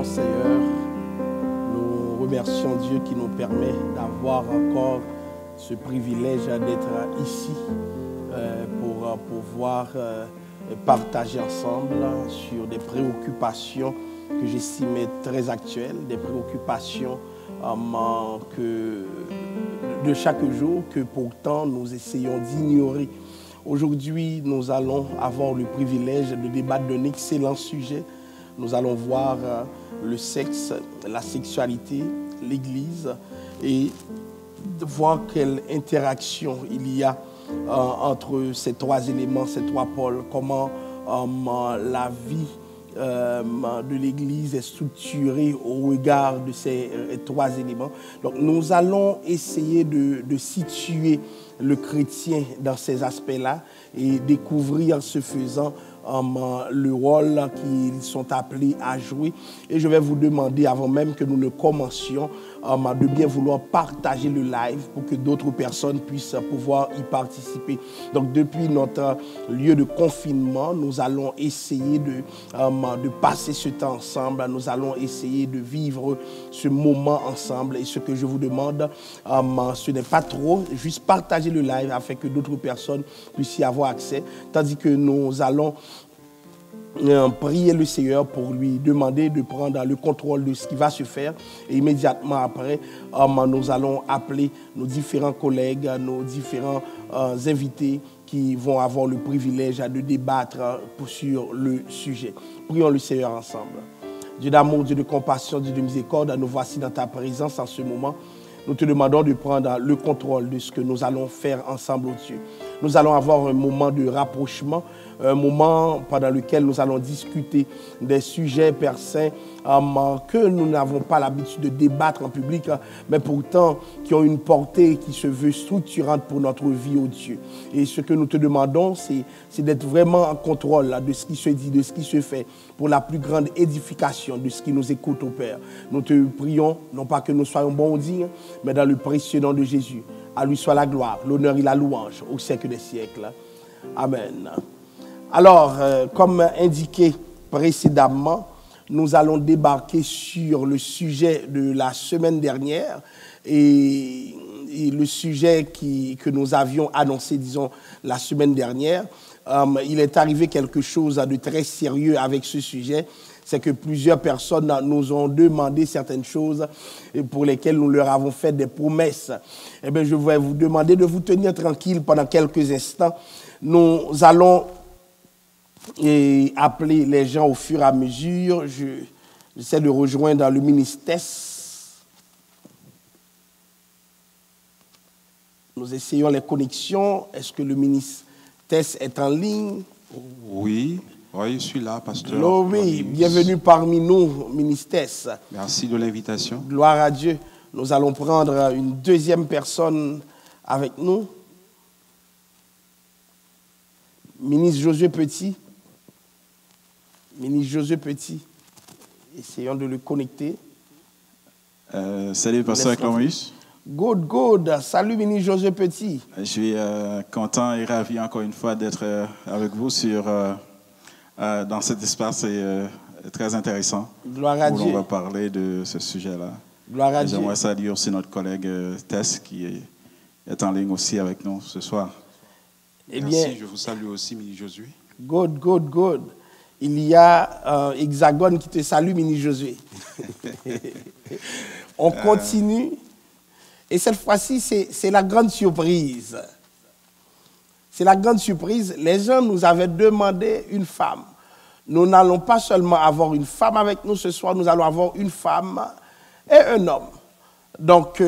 Seigneur. Nous remercions Dieu qui nous permet d'avoir encore ce privilège d'être ici pour pouvoir partager ensemble sur des préoccupations que j'estimais très actuelles, des préoccupations de chaque jour que pourtant nous essayons d'ignorer. Aujourd'hui, nous allons avoir le privilège de débattre d'un excellent sujet. Nous allons voir le sexe, la sexualité, l'Église et voir quelle interaction il y a entre ces trois éléments, ces trois pôles, comment la vie de l'Église est structurée au regard de ces trois éléments. Donc nous allons essayer de situer le chrétien dans ces aspects-là et découvrir ce faisant le rôle qu'ils sont appelés à jouer. Et je vais vous demander, avant même que nous ne commencions, de bien vouloir partager le live pour que d'autres personnes puissent pouvoir y participer. Donc, depuis notre lieu de confinement, nous allons essayer de passer ce temps ensemble. Nous allons essayer de vivre ce moment ensemble. Et ce que je vous demande, ce n'est pas trop, juste partager le live afin que d'autres personnes puissent y avoir accès. Tandis que nous allons prier le Seigneur pour lui demander de prendre le contrôle de ce qui va se faire. Et immédiatement après, nous allons appeler nos différents collègues, nos différents invités qui vont avoir le privilège de débattre sur le sujet. Prions le Seigneur ensemble. Dieu d'amour, Dieu de compassion, Dieu de miséricorde, nous voici dans ta présence en ce moment. Nous te demandons de prendre le contrôle de ce que nous allons faire ensemble, oh Dieu. Nous allons avoir un moment de rapprochement, un moment pendant lequel nous allons discuter des sujets persins que nous n'avons pas l'habitude de débattre en public, mais pourtant qui ont une portée qui se veut structurante pour notre vie, oh Dieu. Et ce que nous te demandons, c'est d'être vraiment en contrôle de ce qui se dit, de ce qui se fait, pour la plus grande édification de ce qui nous écoute, au Père. Nous te prions, non pas que nous soyons bons ou dignes, mais dans le précieux nom de Jésus. À lui soit la gloire, l'honneur et la louange au siècle des siècles. Amen. Alors, comme indiqué précédemment, nous allons débarquer sur le sujet de la semaine dernière et le sujet que nous avions annoncé, disons, la semaine dernière. Il est arrivé quelque chose de très sérieux avec ce sujet. C'est que plusieurs personnes nous ont demandé certaines choses pour lesquelles nous leur avons fait des promesses. Eh bien, je vais vous demander de vous tenir tranquille pendant quelques instants. Nous allons appeler les gens au fur et à mesure. J'essaie de rejoindre le ministère. Nous essayons les connexions. Est-ce que le ministère est en ligne? Oui. Oui, je suis là, pasteur. Glory, bienvenue parmi nous, ministère. Merci de l'invitation. Gloire à Dieu. Nous allons prendre une deuxième personne avec nous. Ministre Josué Petit. Ministre Josué Petit. Essayons de le connecter. Salut, pasteur Clovis. Good. Salut, ministre Josué Petit. Je suis content et ravi encore une fois d'être avec vous dans cet espace très intéressant. Gloire à Dieu. On va parler de ce sujet-là. Gloire à Dieu. J'aimerais saluer aussi notre collègue Tess qui est en ligne aussi avec nous ce soir. Merci, je vous salue aussi, ministre Josué. Good. Il y a Hexagone qui te salue, ministre Josué. On continue. Et cette fois-ci, c'est la grande surprise. C'est la grande surprise. Les gens nous avaient demandé une femme. Nous n'allons pas seulement avoir une femme avec nous ce soir, nous allons avoir une femme et un homme. Donc,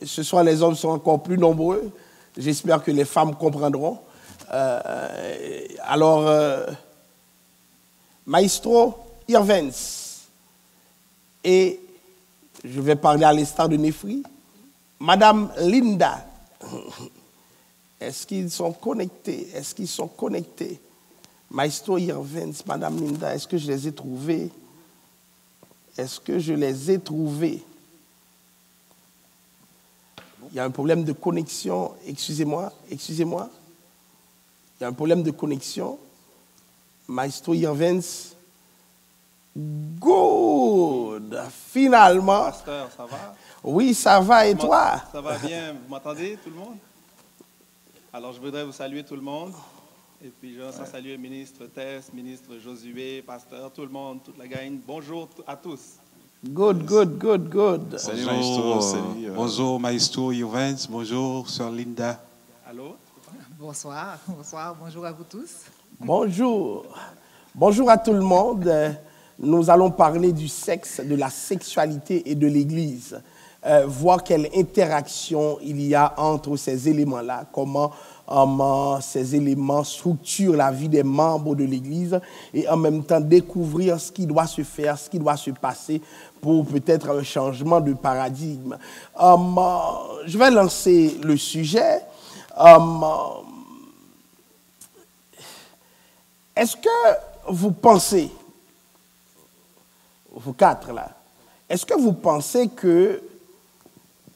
ce soir, les hommes sont encore plus nombreux. J'espère que les femmes comprendront. Maestro Irvens. Et je vais parler à l'instar de Nefri. Madame Linda. Est-ce qu'ils sont connectés? Maestro Irvens, Madame Linda, est-ce que je les ai trouvés? Il y a un problème de connexion. Excusez-moi. Il y a un problème de connexion. Maestro Irvens, Good. Finalement. Pasteur, ça va? Oui, ça va. Et toi? Ça va bien. Vous m'entendez, tout le monde? Alors, je voudrais vous saluer tout le monde. Et puis, je veux saluer le ministre Tess, ministre Josué, pasteur, tout le monde, toute la gang. Bonjour à tous. Good. Salut Maestro. Salut, Bonjour Maestro Juvens. Bonjour Sœur Linda. Allô? Bonsoir, bonjour à vous tous. Bonjour à tout le monde. Nous allons parler du sexe, de la sexualité et de l'Église. Voir quelle interaction il y a entre ces éléments-là, comment ces éléments structurent la vie des membres de l'Église et en même temps découvrir ce qui doit se faire, ce qui doit se passer pour peut-être un changement de paradigme. Je vais lancer le sujet. Est-ce que vous pensez, vous quatre là, est-ce que vous pensez que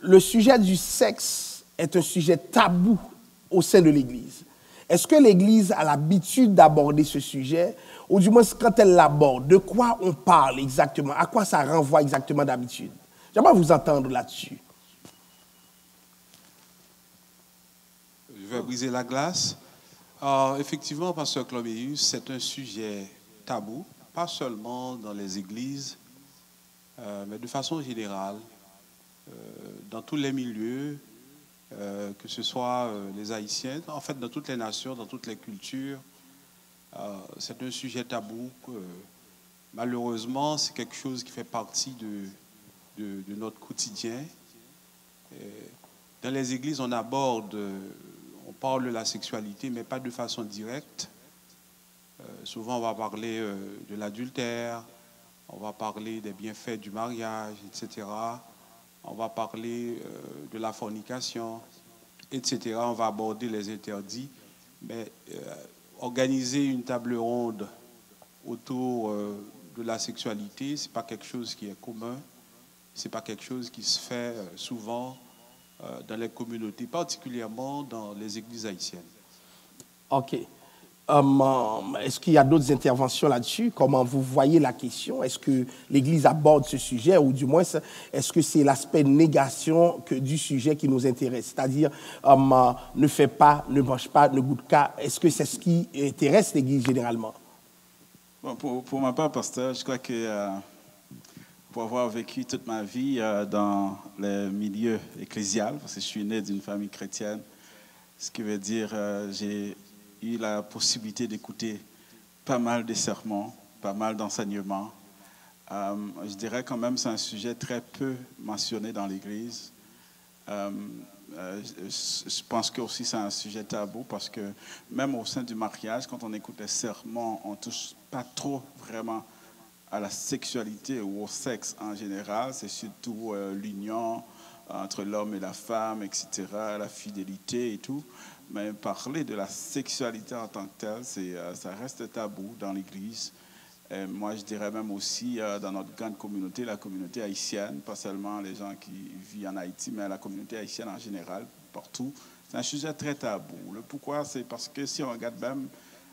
le sujet du sexe est un sujet tabou au sein de l'Église? Est-ce que l'Église a l'habitude d'aborder ce sujet? Ou du moins, quand elle l'aborde, de quoi on parle exactement? À quoi ça renvoie exactement d'habitude? J'aimerais vous entendre là-dessus. Je vais briser la glace. Effectivement, Pasteur Chloméus, c'est un sujet tabou, pas seulement dans les églises, mais de façon générale, dans tous les milieux, que ce soit les Haïtiens, en fait dans toutes les nations, dans toutes les cultures. C'est un sujet tabou que malheureusement c'est quelque chose qui fait partie de notre quotidien. Dans les églises, on parle de la sexualité, mais pas de façon directe. Souvent, on va parler de l'adultère, on va parler des bienfaits du mariage, etc. On va parler de la fornication, etc. On va aborder les interdits. Mais organiser une table ronde autour de la sexualité, ce n'est pas quelque chose qui est commun. Ce n'est pas quelque chose qui se fait souvent dans les communautés, particulièrement dans les églises haïtiennes. OK. Est-ce qu'il y a d'autres interventions là-dessus? Comment vous voyez la question? Est-ce que l'Église aborde ce sujet ou du moins, est-ce que c'est l'aspect négation du sujet qui nous intéresse? C'est-à-dire, ne fais pas, ne mange pas, ne goûte pas. Est-ce que c'est ce qui intéresse l'Église généralement? Bon, pour ma part, pasteur, je crois que pour avoir vécu toute ma vie dans les milieux ecclésiaux, parce que je suis né d'une famille chrétienne, ce qui veut dire j'ai eu la possibilité d'écouter pas mal de sermons, pas mal d'enseignements. Je dirais quand même que c'est un sujet très peu mentionné dans l'Église. Je pense que aussi c'est un sujet tabou parce que même au sein du mariage, quand on écoute les sermons, on ne touche pas trop vraiment à la sexualité ou au sexe en général. C'est surtout l'union entre l'homme et la femme, etc., la fidélité et tout. Mais parler de la sexualité en tant que telle, ça reste tabou dans l'Église. Et moi, je dirais même aussi dans notre grande communauté, la communauté haïtienne, pas seulement les gens qui vivent en Haïti, mais la communauté haïtienne en général, partout. C'est un sujet très tabou. Le pourquoi, c'est parce que si on regarde même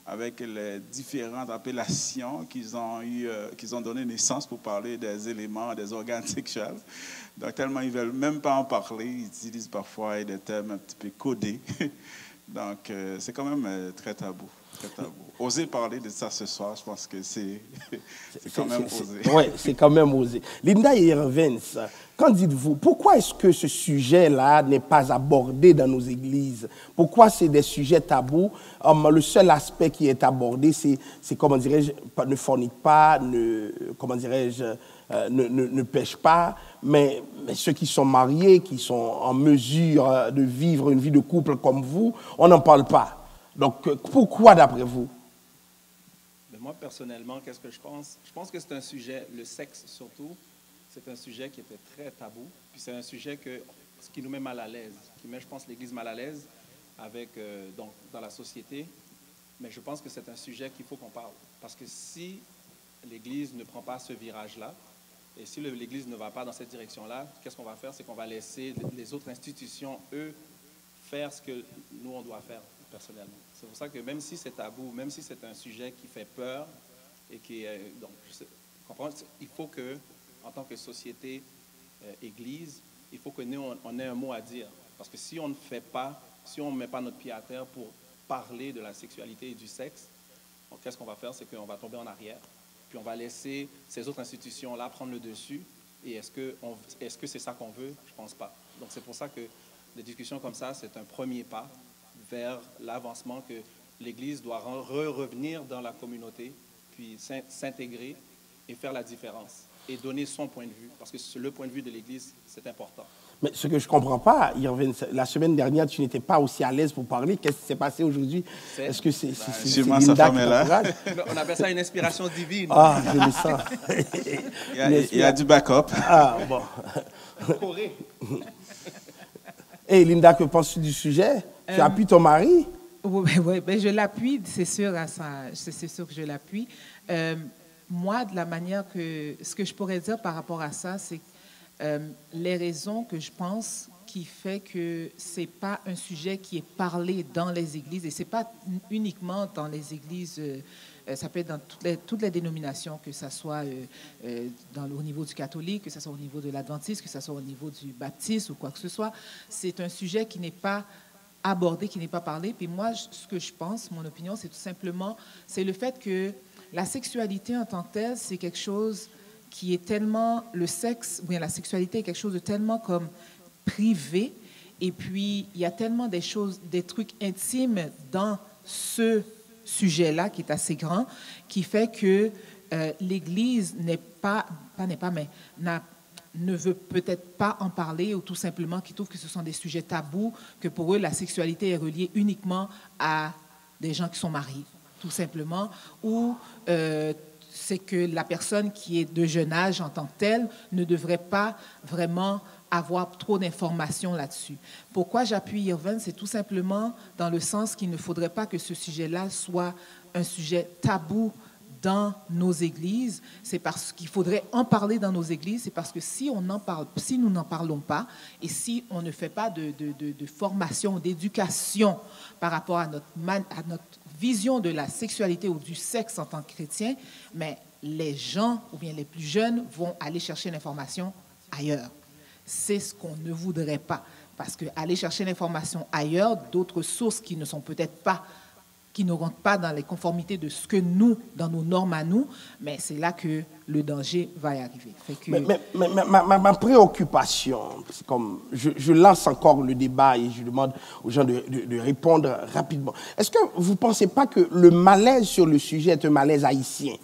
avec les différentes appellations qu'ils ont donné naissance pour parler des éléments, des organes sexuels. Donc, tellement ils ne veulent même pas en parler, ils utilisent parfois des termes un petit peu codés. Donc, c'est quand même très tabou. Très tabou. Oser parler de ça ce soir, je pense que c'est quand même osé. Oui, c'est quand même osé. Linda Juvens, qu'en dites-vous? Pourquoi est-ce que ce sujet-là n'est pas abordé dans nos églises? Pourquoi c'est des sujets tabous? Le seul aspect qui est abordé, c'est comment dirais-je, ne fornique pas, ne pêche pas, mais ceux qui sont mariés, qui sont en mesure de vivre une vie de couple comme vous, on n'en parle pas. Donc, pourquoi d'après vous? Moi, personnellement, qu'est-ce que je pense? Je pense que c'est un sujet, le sexe surtout, c'est un sujet qui était très tabou. Puis c'est un sujet ce qui nous met mal à l'aise, qui met, je pense, l'Église mal à l'aise donc, dans la société. Mais je pense que c'est un sujet qu'il faut qu'on parle. Parce que si l'Église ne prend pas ce virage-là, et si l'Église ne va pas dans cette direction-là, qu'est-ce qu'on va faire? C'est qu'on va laisser les autres institutions, eux, faire ce que nous, on doit faire personnellement. C'est pour ça que même si c'est tabou, même si c'est un sujet qui fait peur et qui est... Donc, Il faut que, en tant que société, Église, il faut que nous, on ait un mot à dire. Parce que si on ne fait pas, si on ne met pas notre pied à terre pour parler de la sexualité et du sexe, qu'est-ce qu'on va faire? C'est qu'on va tomber en arrière. Puis on va laisser ces autres institutions-là prendre le dessus. Et est-ce que c'est ça qu'on veut? Je ne pense pas. Donc c'est pour ça que des discussions comme ça, c'est un premier pas vers l'avancement que l'Église doit revenir dans la communauté, puis s'intégrer et faire la différence et donner son point de vue. Parce que le point de vue de l'Église, c'est important. Mais ce que je ne comprends pas, la semaine dernière, tu n'étais pas aussi à l'aise pour parler. Qu'est-ce qui s'est passé aujourd'hui? Est-ce que c'est Linda qui t'encourage? On appelle ça une inspiration divine. Ah, je le sens. Il y a du backup. Ah, bon. Hey, Linda, que penses-tu du sujet? Tu appuies ton mari? Oui, ben je l'appuie, c'est sûr, c'est sûr que je l'appuie. Moi, de la manière que... Ce que je pourrais dire par rapport à ça, c'est les raisons que je pense qui fait que ce n'est pas un sujet qui est parlé dans les églises, et ce n'est pas uniquement dans les églises, ça peut être dans toutes les dénominations, que ce soit au niveau du catholique, que ce soit au niveau de l'adventiste, que ce soit au niveau du baptiste ou quoi que ce soit. C'est un sujet qui n'est pas abordé, qui n'est pas parlé. Puis moi, ce que je pense, mon opinion, c'est tout simplement, c'est le fait que la sexualité en tant que telle, c'est quelque chose qui est tellement, le sexe, ou bien la sexualité est quelque chose de tellement comme privé, et puis il y a tellement des choses, des trucs intimes dans ce sujet-là qui est assez grand, qui fait que l'Église ne veut peut-être pas en parler, ou tout simplement qui trouve que ce sont des sujets tabous, que pour eux la sexualité est reliée uniquement à des gens qui sont mariés, tout simplement, ou c'est que la personne qui est de jeune âge en tant que telle ne devrait pas vraiment avoir trop d'informations là-dessus. Pourquoi j'appuie Irvin? C'est tout simplement dans le sens qu'il ne faudrait pas que ce sujet-là soit un sujet tabou dans nos églises. C'est parce qu'il faudrait en parler dans nos églises. C'est parce que si nous n'en parlons pas, et si on ne fait pas de formation, d'éducation par rapport à notre vision de la sexualité ou du sexe en tant que chrétien, mais les gens, ou bien les plus jeunes, vont aller chercher l'information ailleurs. C'est ce qu'on ne voudrait pas. Parce qu'aller chercher l'information ailleurs, d'autres sources qui ne sont peut-être pas, qui ne rentrent pas dans les conformités de ce que nous, dans nos normes à nous, mais c'est là que le danger va y arriver. Fait que... ma préoccupation, c'est comme je lance encore le débat et je demande aux gens de répondre rapidement. Est-ce que vous ne pensez pas que le malaise sur le sujet est un malaise haïtien?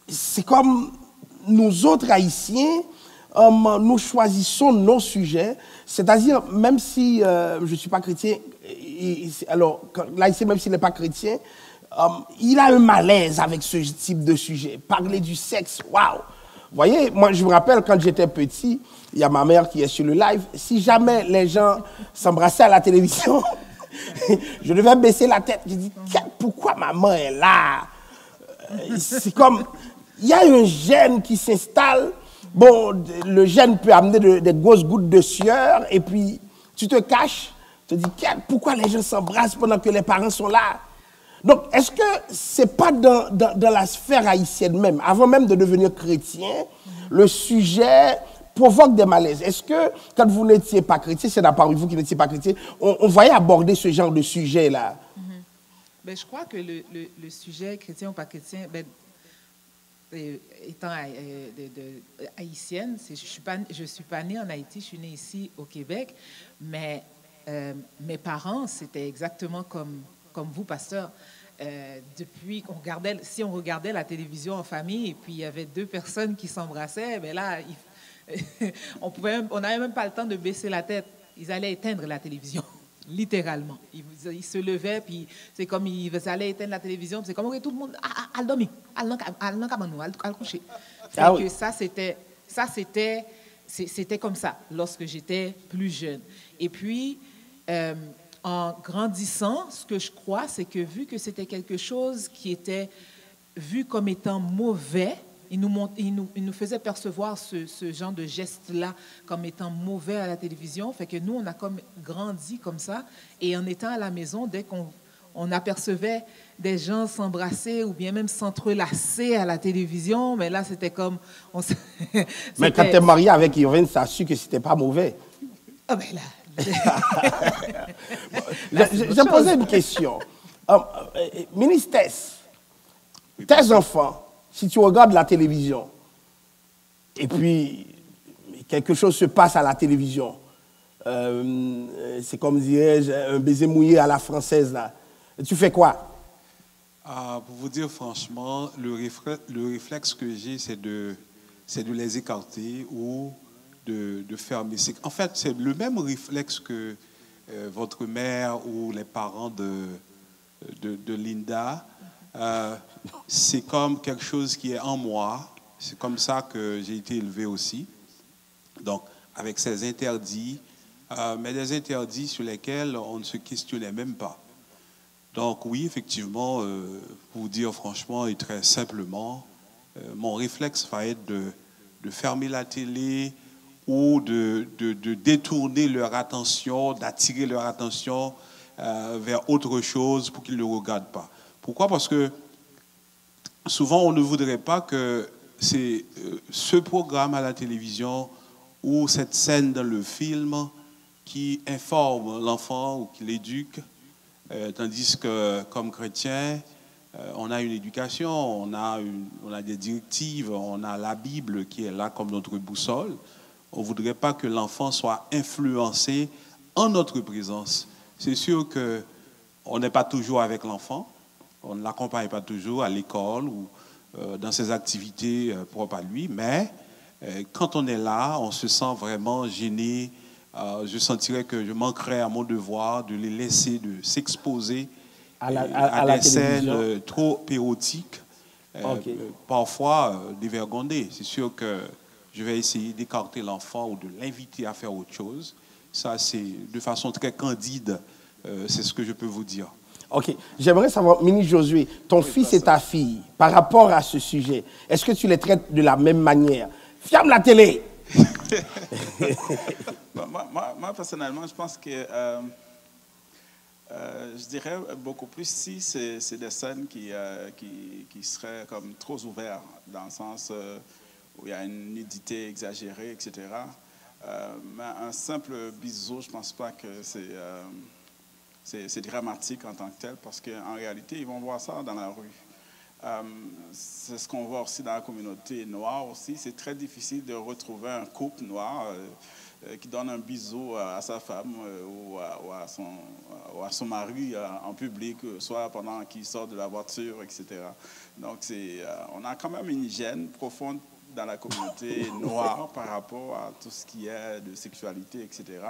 C'est comme nous autres Haïtiens, nous choisissons nos sujets, c'est-à-dire même si je ne suis pas chrétien, alors l'Haïtien, même s'il n'est pas chrétien, il a un malaise avec ce type de sujet. Parler du sexe, waouh! Vous voyez, moi je me rappelle quand j'étais petit, il y a ma mère qui est sur le live, si jamais les gens s'embrassaient à la télévision, je devais baisser la tête. Je dis, pourquoi maman est là? C'est comme, il y a un gène qui s'installe. Bon, le gène peut amener des grosses gouttes de sueur, et puis tu te caches, tu te dis, pourquoi les gens s'embrassent pendant que les parents sont là? Donc, est-ce que c'est pas dans la sphère haïtienne même, avant même de devenir chrétien, le sujet provoque des malaises? Est-ce que, quand vous n'étiez pas chrétien, c'est parmi vous qui n'étiez pas chrétien, on voyait aborder ce genre de sujet-là? Ben, je crois que le sujet chrétien ou pas chrétien, ben, étant haïtienne, je ne suis pas née en Haïti, je suis née ici au Québec, mais mes parents, c'était exactement comme vous, pasteur. Depuis qu'on regardait, si on regardait la télévision en famille et puis il y avait deux personnes qui s'embrassaient, ben là, on n'avait même pas le temps de baisser la tête. Ils allaient éteindre la télévision. Littéralement. Ils se levaient, puis c'est comme ils allaient éteindre la télévision, c'est comme tout le monde, al dormir, al coucher. Que c'était comme ça, lorsque j'étais plus jeune. Et puis, en grandissant, ce que je crois, c'est que vu que c'était quelque chose qui était vu comme étant mauvais, il nous faisait percevoir ce genre de geste-là comme étant mauvais à la télévision. Fait que nous, on a comme grandi comme ça. Et en étant à la maison, dès qu'on on apercevait des gens s'embrasser ou bien même s'entrelacer à la télévision, mais là, c'était comme... Mais quand tu es marié avec Irvine, tu as su que c'était pas mauvais. Ah ben là... Je posais une question. Ministre, tes enfants, si tu regardes la télévision, et puis quelque chose se passe à la télévision, c'est comme dirais-je, un baiser mouillé à la française, là. Tu fais quoi? Pour vous dire franchement, le réflexe que j'ai, c'est de les écarter ou de fermer. En fait, c'est le même réflexe que votre mère ou les parents de Linda. C'est comme quelque chose qui est en moi. C'est comme ça que j'ai été élevé aussi. Donc, avec ces interdits, mais des interdits sur lesquels on ne se questionnait même pas. Donc oui, effectivement, pour vous dire franchement et très simplement, mon réflexe va être de fermer la télé ou de détourner leur attention, d'attirer leur attention vers autre chose pour qu'ils ne le regardent pas. Pourquoi? Parce que souvent, on ne voudrait pas que c'est ce programme à la télévision ou cette scène dans le film qui informe l'enfant ou qui l'éduque, tandis que comme chrétien, on a une éducation, on a des directives, on a la Bible qui est là comme notre boussole. On ne voudrait pas que l'enfant soit influencé en notre présence. C'est sûr qu'on n'est pas toujours avec l'enfant, on ne l'accompagne pas toujours à l'école ou dans ses activités propres à lui, mais quand on est là, on se sent vraiment gêné. Je sentirais que je manquerais à mon devoir de les laisser de s'exposer à des scènes trop érotiques, parfois dévergondées. C'est sûr que je vais essayer d'écarter l'enfant ou de l'inviter à faire autre chose. Ça, c'est de façon très candide, c'est ce que je peux vous dire. OK. J'aimerais savoir, Ministre Josué, ton fils et ta fille, par rapport à ce sujet, est-ce que tu les traites de la même manière? Ferme la télé! Moi, personnellement, je pense que je dirais beaucoup plus si c'est des scènes qui seraient comme trop ouvertes, dans le sens où il y a une nudité exagérée, etc. Mais un simple bisou, je ne pense pas que c'est dramatique en tant que tel, parce qu'en réalité, ils vont voir ça dans la rue. C'est ce qu'on voit aussi dans la communauté noire aussi. C'est très difficile de retrouver un couple noir qui donne un bisou à sa femme ou à son mari en public, soit pendant qu'il sort de la voiture, etc. Donc, on a quand même une hygiène profonde dans la communauté noire par rapport à tout ce qui est de sexualité, etc.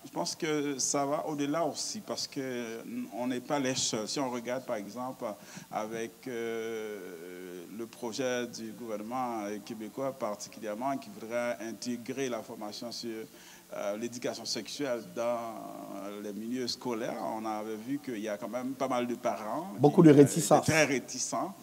Je pense que ça va au-delà aussi, parce qu'on n'est pas les seuls. Si on regarde, par exemple, avec le projet du gouvernement québécois particulièrement, qui voudrait intégrer la formation sur l'éducation sexuelle dans les milieux scolaires, on avait vu qu'il y a quand même pas mal de parents. Beaucoup de réticents. Très réticents.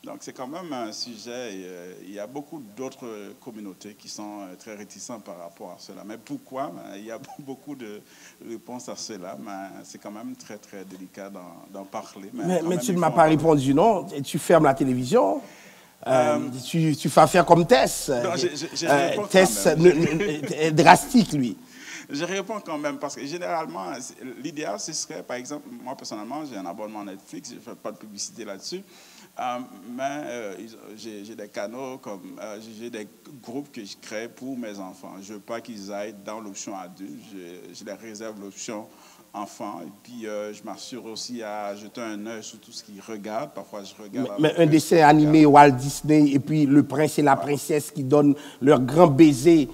Donc, c'est quand même un sujet. Il y a beaucoup d'autres communautés qui sont très réticentes par rapport à cela. Mais pourquoi? Il y a beaucoup de réponses à cela, mais c'est quand même très, très délicat d'en parler. Mais tu ne m'as pas répondu, non? Tu fermes la télévision? Tu vas faire comme Tess. Non, Tess est drastique, lui. Je réponds quand même, parce que généralement, l'idéal, ce serait, par exemple, moi personnellement, j'ai un abonnement Netflix, je ne fais pas de publicité là-dessus. Mais j'ai des canaux, j'ai des groupes que je crée pour mes enfants. Je ne veux pas qu'ils aillent dans l'option adulte, je les réserve l'option enfant. Et puis, je m'assure aussi à jeter un œil sur tout ce qu'ils regardent. Parfois, je regarde... Mais un dessin animé Walt Disney, et puis le prince et la princesse qui donnent leur grand baiser,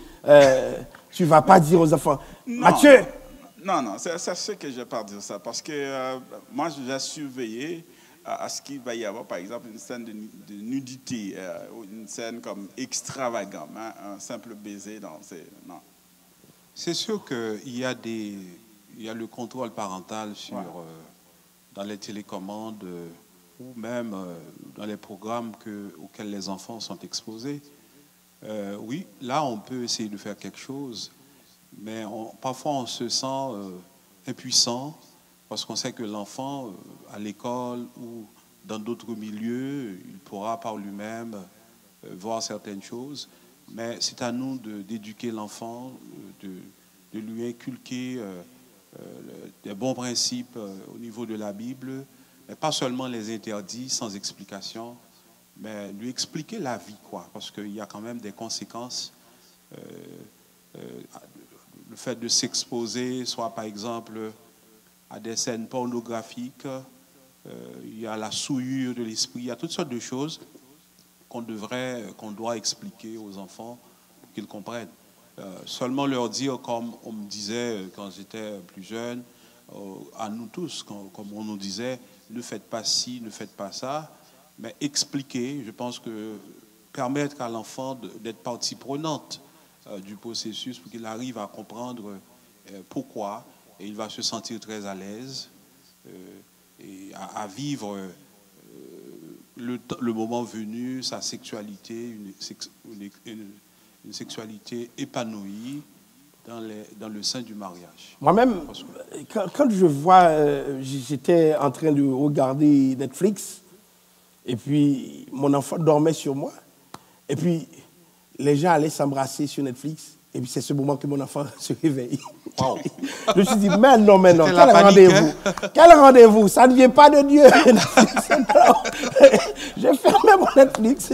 tu ne vas pas dire aux enfants, non, Mathieu! Non, c'est ce que je ne vais pas dire ça. Parce que moi, je vais surveiller à ce qu'il va y avoir, par exemple, une scène de nudité, ou une scène comme extravagante, hein, un simple baiser. Non. C'est sûr qu'il y a le contrôle parental dans les télécommandes ou même dans les programmes auxquels les enfants sont exposés. Oui, là, on peut essayer de faire quelque chose, mais parfois on se sent impuissant parce qu'on sait que l'enfant, à l'école ou dans d'autres milieux, il pourra par lui-même voir certaines choses. Mais c'est à nous d'éduquer l'enfant, de lui inculquer des bons principes au niveau de la Bible, mais pas seulement les interdits sans explication, mais lui expliquer la vie, quoi, parce qu'il y a quand même des conséquences. Le fait de s'exposer, soit par exemple à des scènes pornographiques, il y a la souillure de l'esprit, il y a toutes sortes de choses qu'on doit expliquer aux enfants pour qu'ils comprennent. Seulement leur dire, comme on me disait quand j'étais plus jeune, à nous tous, comme on nous disait, ne faites pas ci, ne faites pas ça, mais expliquer, je pense que permettre à l'enfant d'être partie prenante du processus pour qu'il arrive à comprendre pourquoi, et il va se sentir très à l'aise et à vivre le moment venu, sa sexualité, une sexualité épanouie dans le sein du mariage. Moi-même, quand je vois, j'étais en train de regarder Netflix, et puis mon enfant dormait sur moi, et puis les gens allaient s'embrasser sur Netflix, et puis c'est ce moment que mon enfant se réveille. Wow. Je me suis dit, mais non, quel rendez-vous hein? Quel rendez-vous? Ça ne vient pas de Dieu. J'ai fermé mon Netflix.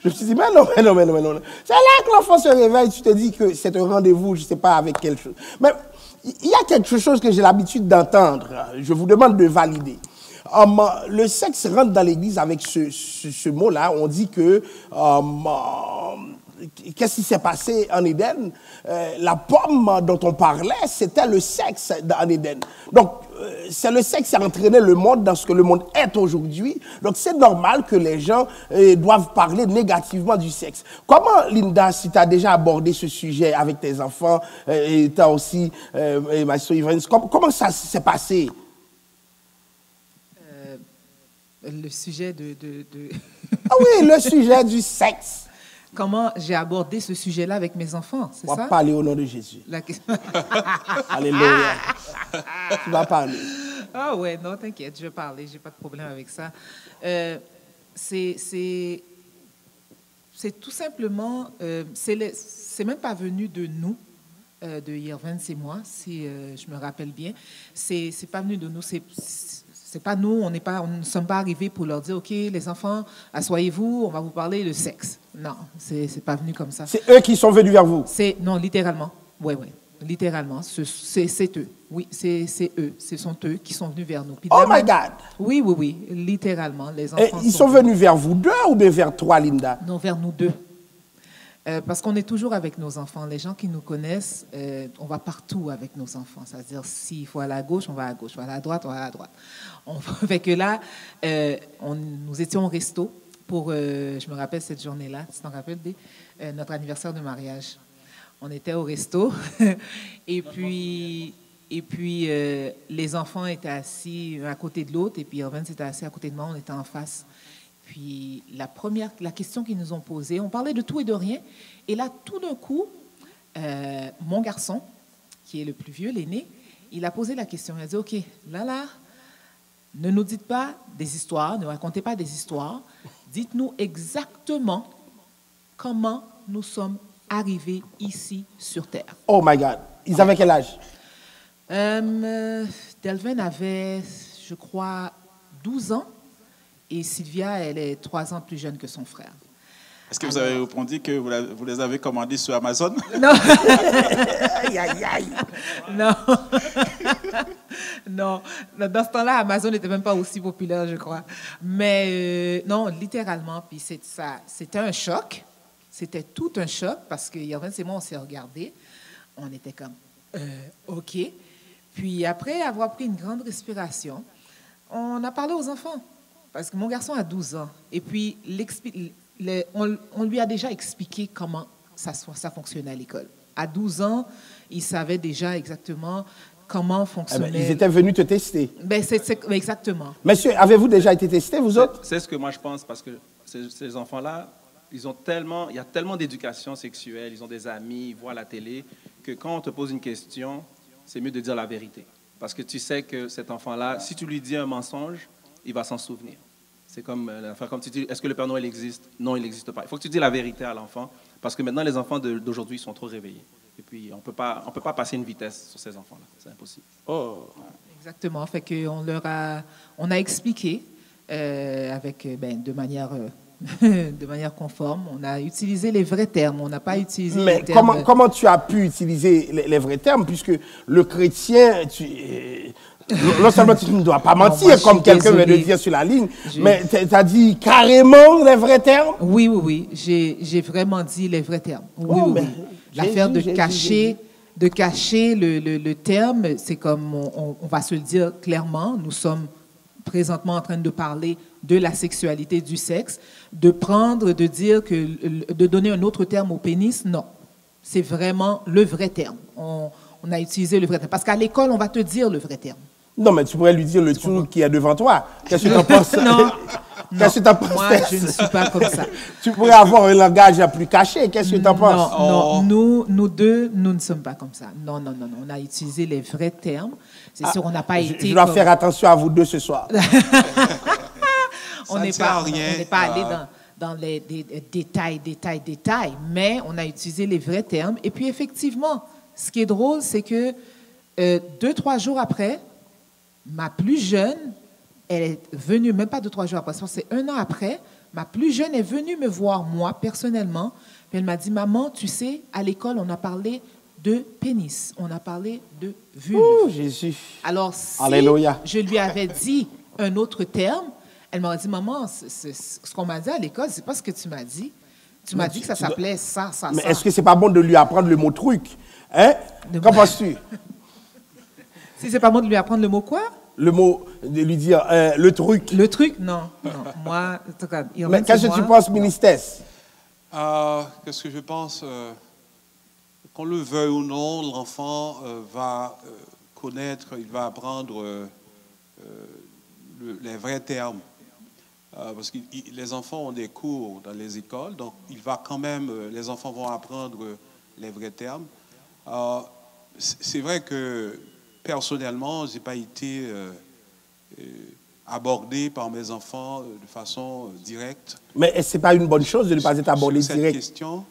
Je me suis dit, mais non. C'est là que l'enfant se réveille, tu te dis que c'est un rendez-vous, je ne sais pas avec quelque chose. Mais il y a quelque chose que j'ai l'habitude d'entendre. Je vous demande de valider. Le sexe rentre dans l'Église avec ce mot-là. On dit que... qu'est-ce qui s'est passé en Éden? La pomme dont on parlait, c'était le sexe en Éden. Donc, c'est le sexe qui a entraîné le monde dans ce que le monde est aujourd'hui. Donc, c'est normal que les gens doivent parler négativement du sexe. Comment, Linda, si tu as déjà abordé ce sujet avec tes enfants, et tu as aussi, ma soeur Yvaine, comment ça s'est passé? Le sujet Ah oui, le sujet du sexe. Comment j'ai abordé ce sujet-là avec mes enfants, c'est ça? On va parler au nom de Jésus. Alléluia. Tu vas parler. Ah ouais, non, t'inquiète, je vais parler, j'ai pas de problème avec ça. C'est tout simplement, c'est même pas venu de nous, de Yervin, c'est moi, si je me rappelle bien. C'est pas venu de nous, c'est pas nous, on ne sommes pas arrivés pour leur dire, OK, les enfants, asseyez-vous, on va vous parler de sexe. Non, c'est pas venu comme ça. C'est eux qui sont venus vers vous? Non, littéralement. Oui, littéralement. C'est eux. Oui, c'est eux. Ce sont eux qui sont venus vers nous. Puis oh my God! Oui, littéralement. Les enfants ils sont venus vers vous deux ou bien vers toi, Linda? Non, vers nous deux. Parce qu'on est toujours avec nos enfants. Les gens qui nous connaissent, on va partout avec nos enfants. C'est-à-dire, s'il faut aller à gauche, on va à gauche. Il faut aller à droite, on va à droite. Fait que là, nous étions au resto pour, je me rappelle cette journée-là, tu t'en rappelles, notre anniversaire de mariage. On était au resto et puis les enfants étaient assis un à côté de l'autre et puis Irvin s'était assis à côté de moi, on était en face. Puis la question qu'ils nous ont posée, on parlait de tout et de rien. Et là, tout d'un coup, mon garçon, qui est le plus vieux, l'aîné, il a posé la question. Il a dit, OK, là, ne nous dites pas des histoires, ne racontez pas des histoires. Dites-nous exactement comment nous sommes arrivés ici sur Terre. Oh my God. Ils avaient quel âge? Delvin avait, je crois, 12 ans. Et Sylvia, elle est 3 ans plus jeune que son frère. Est-ce que vous avez répondu que vous les avez commandés sur Amazon? Non. Non. Non. Dans ce temps-là, Amazon n'était même pas aussi populaire, je crois. Mais non, littéralement. Puis c'était un choc. C'était tout un choc parce que Yervin et moi, on s'est regardés. On était comme, OK. Puis après avoir pris une grande respiration, on a parlé aux enfants. Parce que mon garçon a 12 ans. Et puis, on lui a déjà expliqué comment ça fonctionnait à l'école. À 12 ans, il savait déjà exactement comment fonctionnait. Ils étaient venus te tester. Exactement. Monsieur, avez-vous déjà été testé, vous autres? C'est ce que moi je pense, parce que ces enfants-là, il y a tellement d'éducation sexuelle, ils ont des amis, ils voient la télé, que quand on te pose une question, c'est mieux de dire la vérité. Parce que tu sais que cet enfant-là, si tu lui dis un mensonge, il va s'en souvenir. C'est comme l'affaire, comme tu dis, est-ce que le Père Noël existe? Non, il n'existe pas. Il faut que tu dises la vérité à l'enfant, parce que maintenant, les enfants d'aujourd'hui sont trop réveillés. Et puis, on peut pas passer une vitesse sur ces enfants-là. C'est impossible. Oh. Exactement. Fait qu'on on a expliqué avec, de manière conforme. On a utilisé les vrais termes. On n'a pas utilisé Mais les termes. comment tu as pu utiliser les vrais termes, puisque le chrétien, non seulement tu ne dois pas mentir, moi, comme quelqu'un vient de dire sur la ligne, mais tu as dit carrément les vrais termes? Oui. J'ai vraiment dit les vrais termes. Oui. L'affaire de cacher le terme, c'est comme on va se le dire clairement. Nous sommes présentement en train de parler de la sexualité, du sexe, de donner un autre terme au pénis, non. C'est vraiment le vrai terme. On a utilisé le vrai terme. Parce qu'à l'école, on va te dire le vrai terme. Non, mais tu pourrais lui dire le truc qui est devant toi. Qu'est-ce que tu en penses? Non. Qu'est-ce que tu en penses? Moi, je ne suis pas comme ça. Tu pourrais avoir un langage plus caché. Qu'est-ce que tu en penses? Non, nous deux, nous ne sommes pas comme ça. Non. On a utilisé les vrais termes. C'est sûr, on n'a pas été. Je dois faire attention à vous deux ce soir. On n'est pas allé dans les détails, mais on a utilisé les vrais termes. Et puis, effectivement, ce qui est drôle, c'est que 2-3 jours après, ma plus jeune, elle est venue, même pas 2-3 jours après, c'est 1 an après, ma plus jeune est venue me voir, moi, personnellement. Puis elle m'a dit, maman, tu sais, à l'école, on a parlé de pénis, on a parlé de vulve. Ouh, Jésus. Alors, si Alléluia. je lui avais dit un autre terme, elle m'aurait dit, maman, ce qu'on m'a dit à l'école, c'est pas ce que tu m'as dit. Tu m'as dit que ça s'appelait ça. Mais est-ce que c'est pas bon de lui apprendre le mot truc? Hein? Qu'en penses-tu? Si c'est pas bon de lui apprendre le mot quoi? Le mot, de lui dire le truc. Le truc? Non. Moi, en tout cas, mais qu'est-ce que tu penses, ministère? Qu'est-ce que je pense? Qu'on le veuille ou non, l'enfant va connaître, il va apprendre les vrais termes. Parce que les enfants ont des cours dans les écoles, donc les enfants vont apprendre les vrais termes. C'est vrai que personnellement, je n'ai pas été abordé par mes enfants de façon directe. Mais ce n'est pas une bonne chose de ne pas être abordé sur direct? Cette question,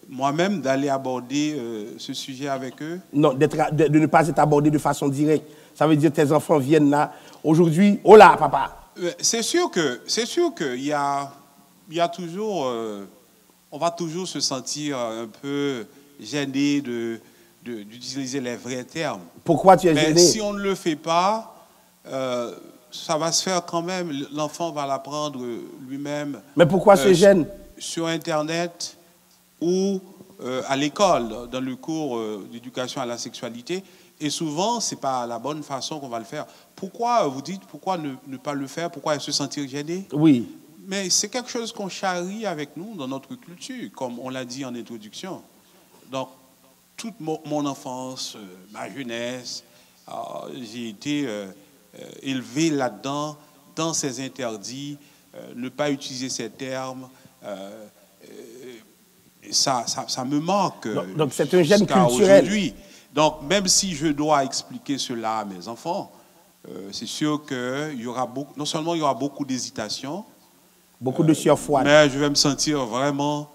moi-même, d'aller aborder ce sujet avec eux. Non, de ne pas être abordé de façon directe. Ça veut dire que tes enfants viennent là, aujourd'hui, oh là, papa. C'est sûr qu'il y a toujours, on va toujours se sentir un peu gêné d'utiliser les vrais termes. Pourquoi tu es gêné? Mais si on ne le fait pas, ça va se faire quand même. L'enfant va l'apprendre lui-même. Mais pourquoi se gêne? Sur Internet ou à l'école, dans le cours d'éducation à la sexualité. Et souvent, ce n'est pas la bonne façon qu'on va le faire. Pourquoi, vous dites, pourquoi ne pas le faire? Pourquoi se sentir gêné? Oui. Mais c'est quelque chose qu'on charrie avec nous dans notre culture, comme on l'a dit en introduction. Donc, toute mon enfance, ma jeunesse, j'ai été élevé là-dedans, dans ces interdits, ne pas utiliser ces termes. Ça me manque. Donc c'est un gène culturel. Donc même si je dois expliquer cela à mes enfants, c'est sûr qu'il y aura non seulement il y aura beaucoup d'hésitation, beaucoup de sueur froide, mais je vais me sentir vraiment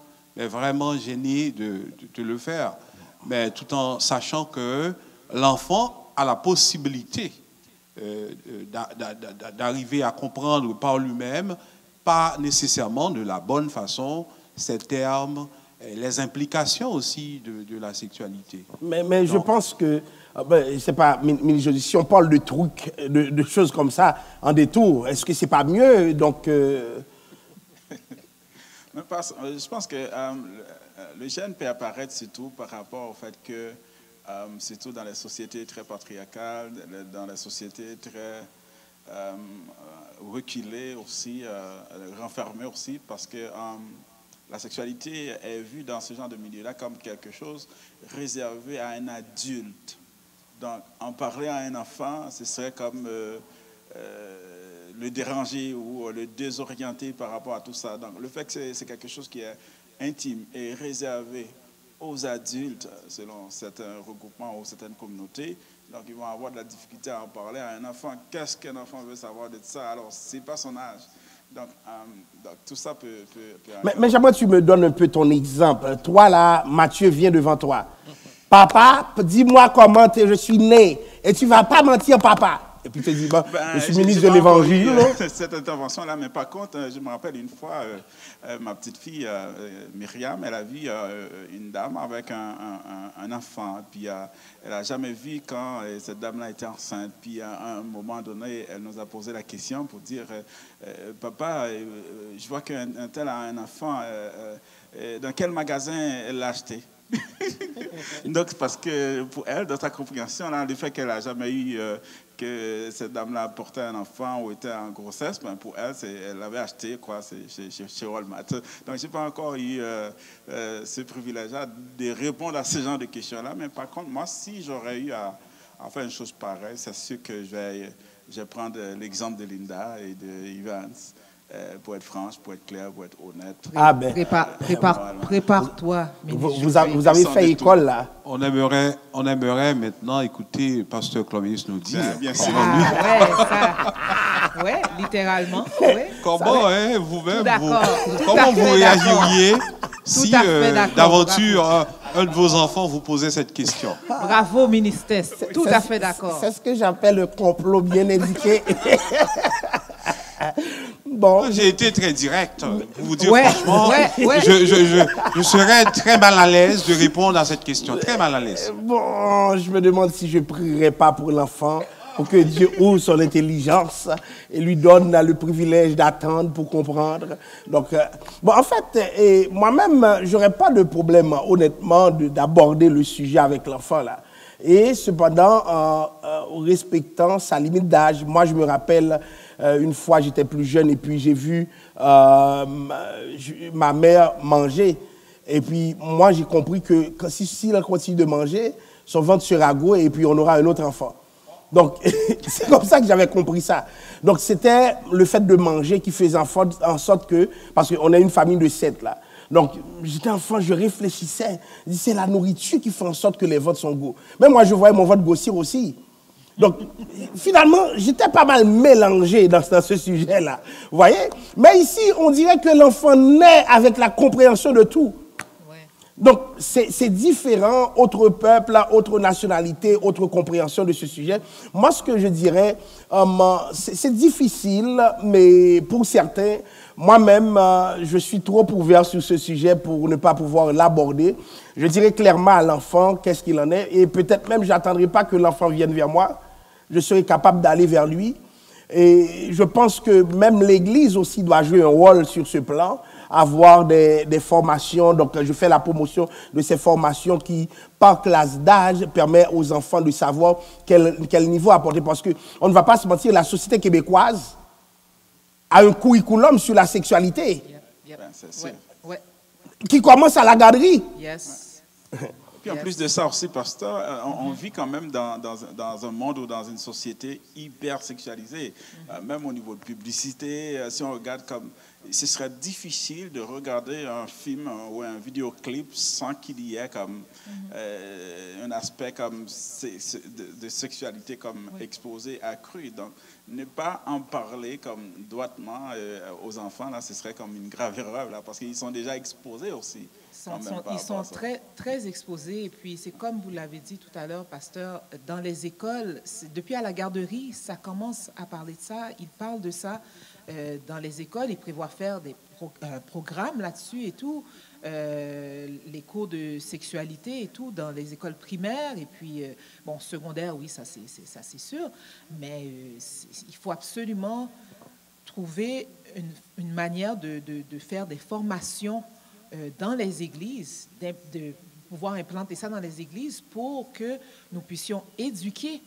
gêné de le faire. Mais tout en sachant que l'enfant a la possibilité d'arriver à comprendre par lui-même, pas nécessairement de la bonne façon, ces termes, les implications aussi de la sexualité. Mais je pense que, c'est pas, si on parle de trucs, de choses comme ça, en détour, est-ce que c'est pas mieux? Donc, je pense que le gène peut apparaître surtout par rapport au fait que, surtout dans les sociétés très patriarcales, dans les sociétés très reculées aussi, renfermées aussi, parce que la sexualité est vue dans ce genre de milieu-là comme quelque chose réservé à un adulte. Donc, en parler à un enfant, ce serait comme le déranger ou le désorienter par rapport à tout ça. Donc, le fait que c'est quelque chose qui est intime et réservé aux adultes, selon certains regroupements ou certaines communautés, Donc, ils vont avoir de la difficulté à en parler à un enfant. Qu'est-ce qu'un enfant veut savoir de ça? Alors, ce n'est pas son âge. Donc, tout ça peut mais j'aimerais que tu me donnes un peu ton exemple. Toi, là, Mathieu vient devant toi. Papa, dis-moi comment je suis né. Et tu ne vas pas mentir, papa. Et puis tu te dis, bon, je suis ministre de l'Évangile. Cette intervention-là, mais par contre, je me rappelle une fois, ma petite fille, Myriam, elle a vu une dame avec un enfant. Puis elle n'a jamais vu quand cette dame-là était enceinte. Puis à un moment donné, elle nous a posé la question pour dire, papa, je vois qu'un tel a un enfant. Dans quel magasin elle l'a acheté? Donc, parce que pour elle, dans sa compréhension, là, le fait qu'elle n'a jamais eu, que cette dame-là portait un enfant ou était en grossesse, ben pour elle, elle l'avait acheté quoi, chez Walmart. Donc, je n'ai pas encore eu ce privilège-là de répondre à ce genre de questions-là. Mais par contre, moi, si j'aurais eu à faire une chose pareille, c'est sûr que je vais prendre l'exemple de Linda et de Evans. Pour être franche, pour être clair, pour être honnête. Ah ben, prépare-toi. Vous avez fait école là. On aimerait maintenant écouter Pasteur Clovis nous dire. Bien sûr. Ouais, littéralement. Ouais, comment vous-même, comment vous réagiriez si d'aventure un de vos enfants vous posait cette question? Bravo, ministère. Tout à fait d'accord. C'est ce que j'appelle le complot bien éduqué. Bon. J'ai été très direct. Pour vous dire franchement, je serais très mal à l'aise de répondre à cette question. Très mal à l'aise. Bon, je me demande si je ne prierais pas pour l'enfant, pour que Dieu ouvre son intelligence et lui donne le privilège d'attendre pour comprendre. Donc, bon, en fait, moi-même, je n'aurais pas de problème, honnêtement, d'aborder le sujet avec l'enfant, là. Et cependant, en respectant sa limite d'âge. Moi, je me rappelle, une fois, j'étais plus jeune et puis j'ai vu ma mère manger. Et puis, moi, j'ai compris que si elle continue de manger, son ventre sera gros et puis on aura un autre enfant. Donc, c'est comme ça que j'avais compris ça. Donc, c'était le fait de manger qui faisait en sorte que, parce qu'on a une famille de 7 là. Donc, j'étais enfant, je réfléchissais. Je disais, c'est la nourriture qui fait en sorte que les ventres sont gros. Mais moi, je voyais mon ventre grossir aussi. Donc, finalement, j'étais pas mal mélangé dans ce sujet-là. Vous voyez? Mais ici, on dirait que l'enfant naît avec la compréhension de tout. Donc, c'est différent, autre peuple, autre nationalité, autre compréhension de ce sujet. Moi, ce que je dirais, c'est difficile, mais pour certains, moi-même, je suis trop ouvert sur ce sujet pour ne pas pouvoir l'aborder. Je dirais clairement à l'enfant qu'est-ce qu'il en est, et peut-être même, je n'attendrai pas que l'enfant vienne vers moi. Je serai capable d'aller vers lui. Et je pense que même l'Église aussi doit jouer un rôle sur ce plan, avoir des formations. Donc, je fais la promotion de ces formations qui, par classe d'âge, permettent aux enfants de savoir quel niveau apporter. Parce qu'on ne va pas se mentir, la société québécoise a un curriculum sur la sexualité qui commence à la garderie. Yes. Puis en plus de ça aussi, pasteur, on vit quand même dans un monde ou dans une société hyper sexualisée. Même au niveau de publicité, si on regarde comme... Ce serait difficile de regarder un film ou un vidéoclip sans qu'il y ait comme un aspect comme de sexualité comme exposé, accru. Donc, ne pas en parler comme doitement aux enfants, là, ce serait comme une grave erreur, là, parce qu'ils sont déjà exposés aussi. Ils sont très, très exposés. Et puis, c'est comme vous l'avez dit tout à l'heure, pasteur, dans les écoles, depuis à la garderie, ça commence à parler de ça. Ils parlent de ça dans les écoles. Ils prévoient faire des programmes là-dessus et tout. Les cours de sexualité et tout dans les écoles primaires. Et puis, bon, secondaire, oui, ça c'est sûr. Mais il faut absolument trouver une manière de faire des formations dans les églises, de pouvoir implanter ça dans les églises pour que nous puissions éduquer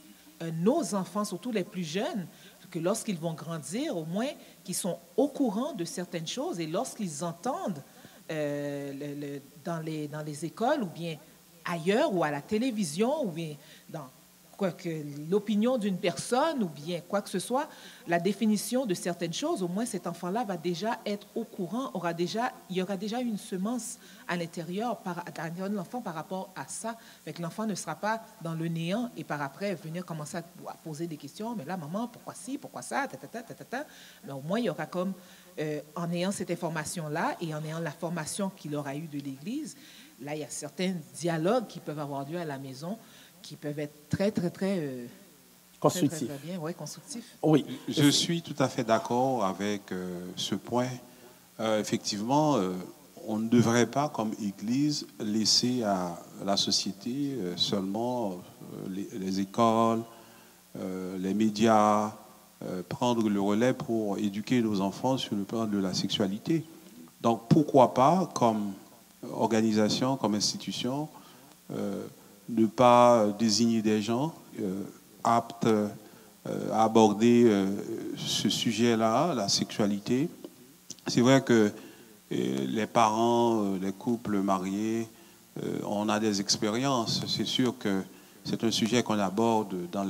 nos enfants, surtout les plus jeunes, que lorsqu'ils vont grandir, au moins qu'ils sont au courant de certaines choses et lorsqu'ils entendent dans les écoles ou bien ailleurs ou à la télévision ou bien l'opinion d'une personne ou bien quoi que ce soit, la définition de certaines choses, au moins cet enfant-là va déjà être au courant, il y aura déjà une semence à l'intérieur de l'enfant par rapport à ça. Fait que l'enfant ne sera pas dans le néant et par après venir commencer à poser des questions. Mais là, maman, pourquoi ci, pourquoi ça, Mais au moins, il y aura comme, en ayant cette information-là et en ayant la formation qu'il aura eue de l'Église, là, il y a certains dialogues qui peuvent avoir lieu à la maison qui peuvent être très constructifs. Très bien, ouais, constructifs. Oui. Je suis tout à fait d'accord avec ce point. Effectivement, on ne devrait pas, comme Église, laisser à la société seulement les écoles, les médias, prendre le relais pour éduquer nos enfants sur le plan de la sexualité. Donc, pourquoi pas, comme organisation, comme institution, ne pas désigner des gens aptes à aborder ce sujet-là, la sexualité. C'est vrai que les parents, les couples mariés, on a des expériences. C'est sûr que c'est un sujet qu'on aborde dans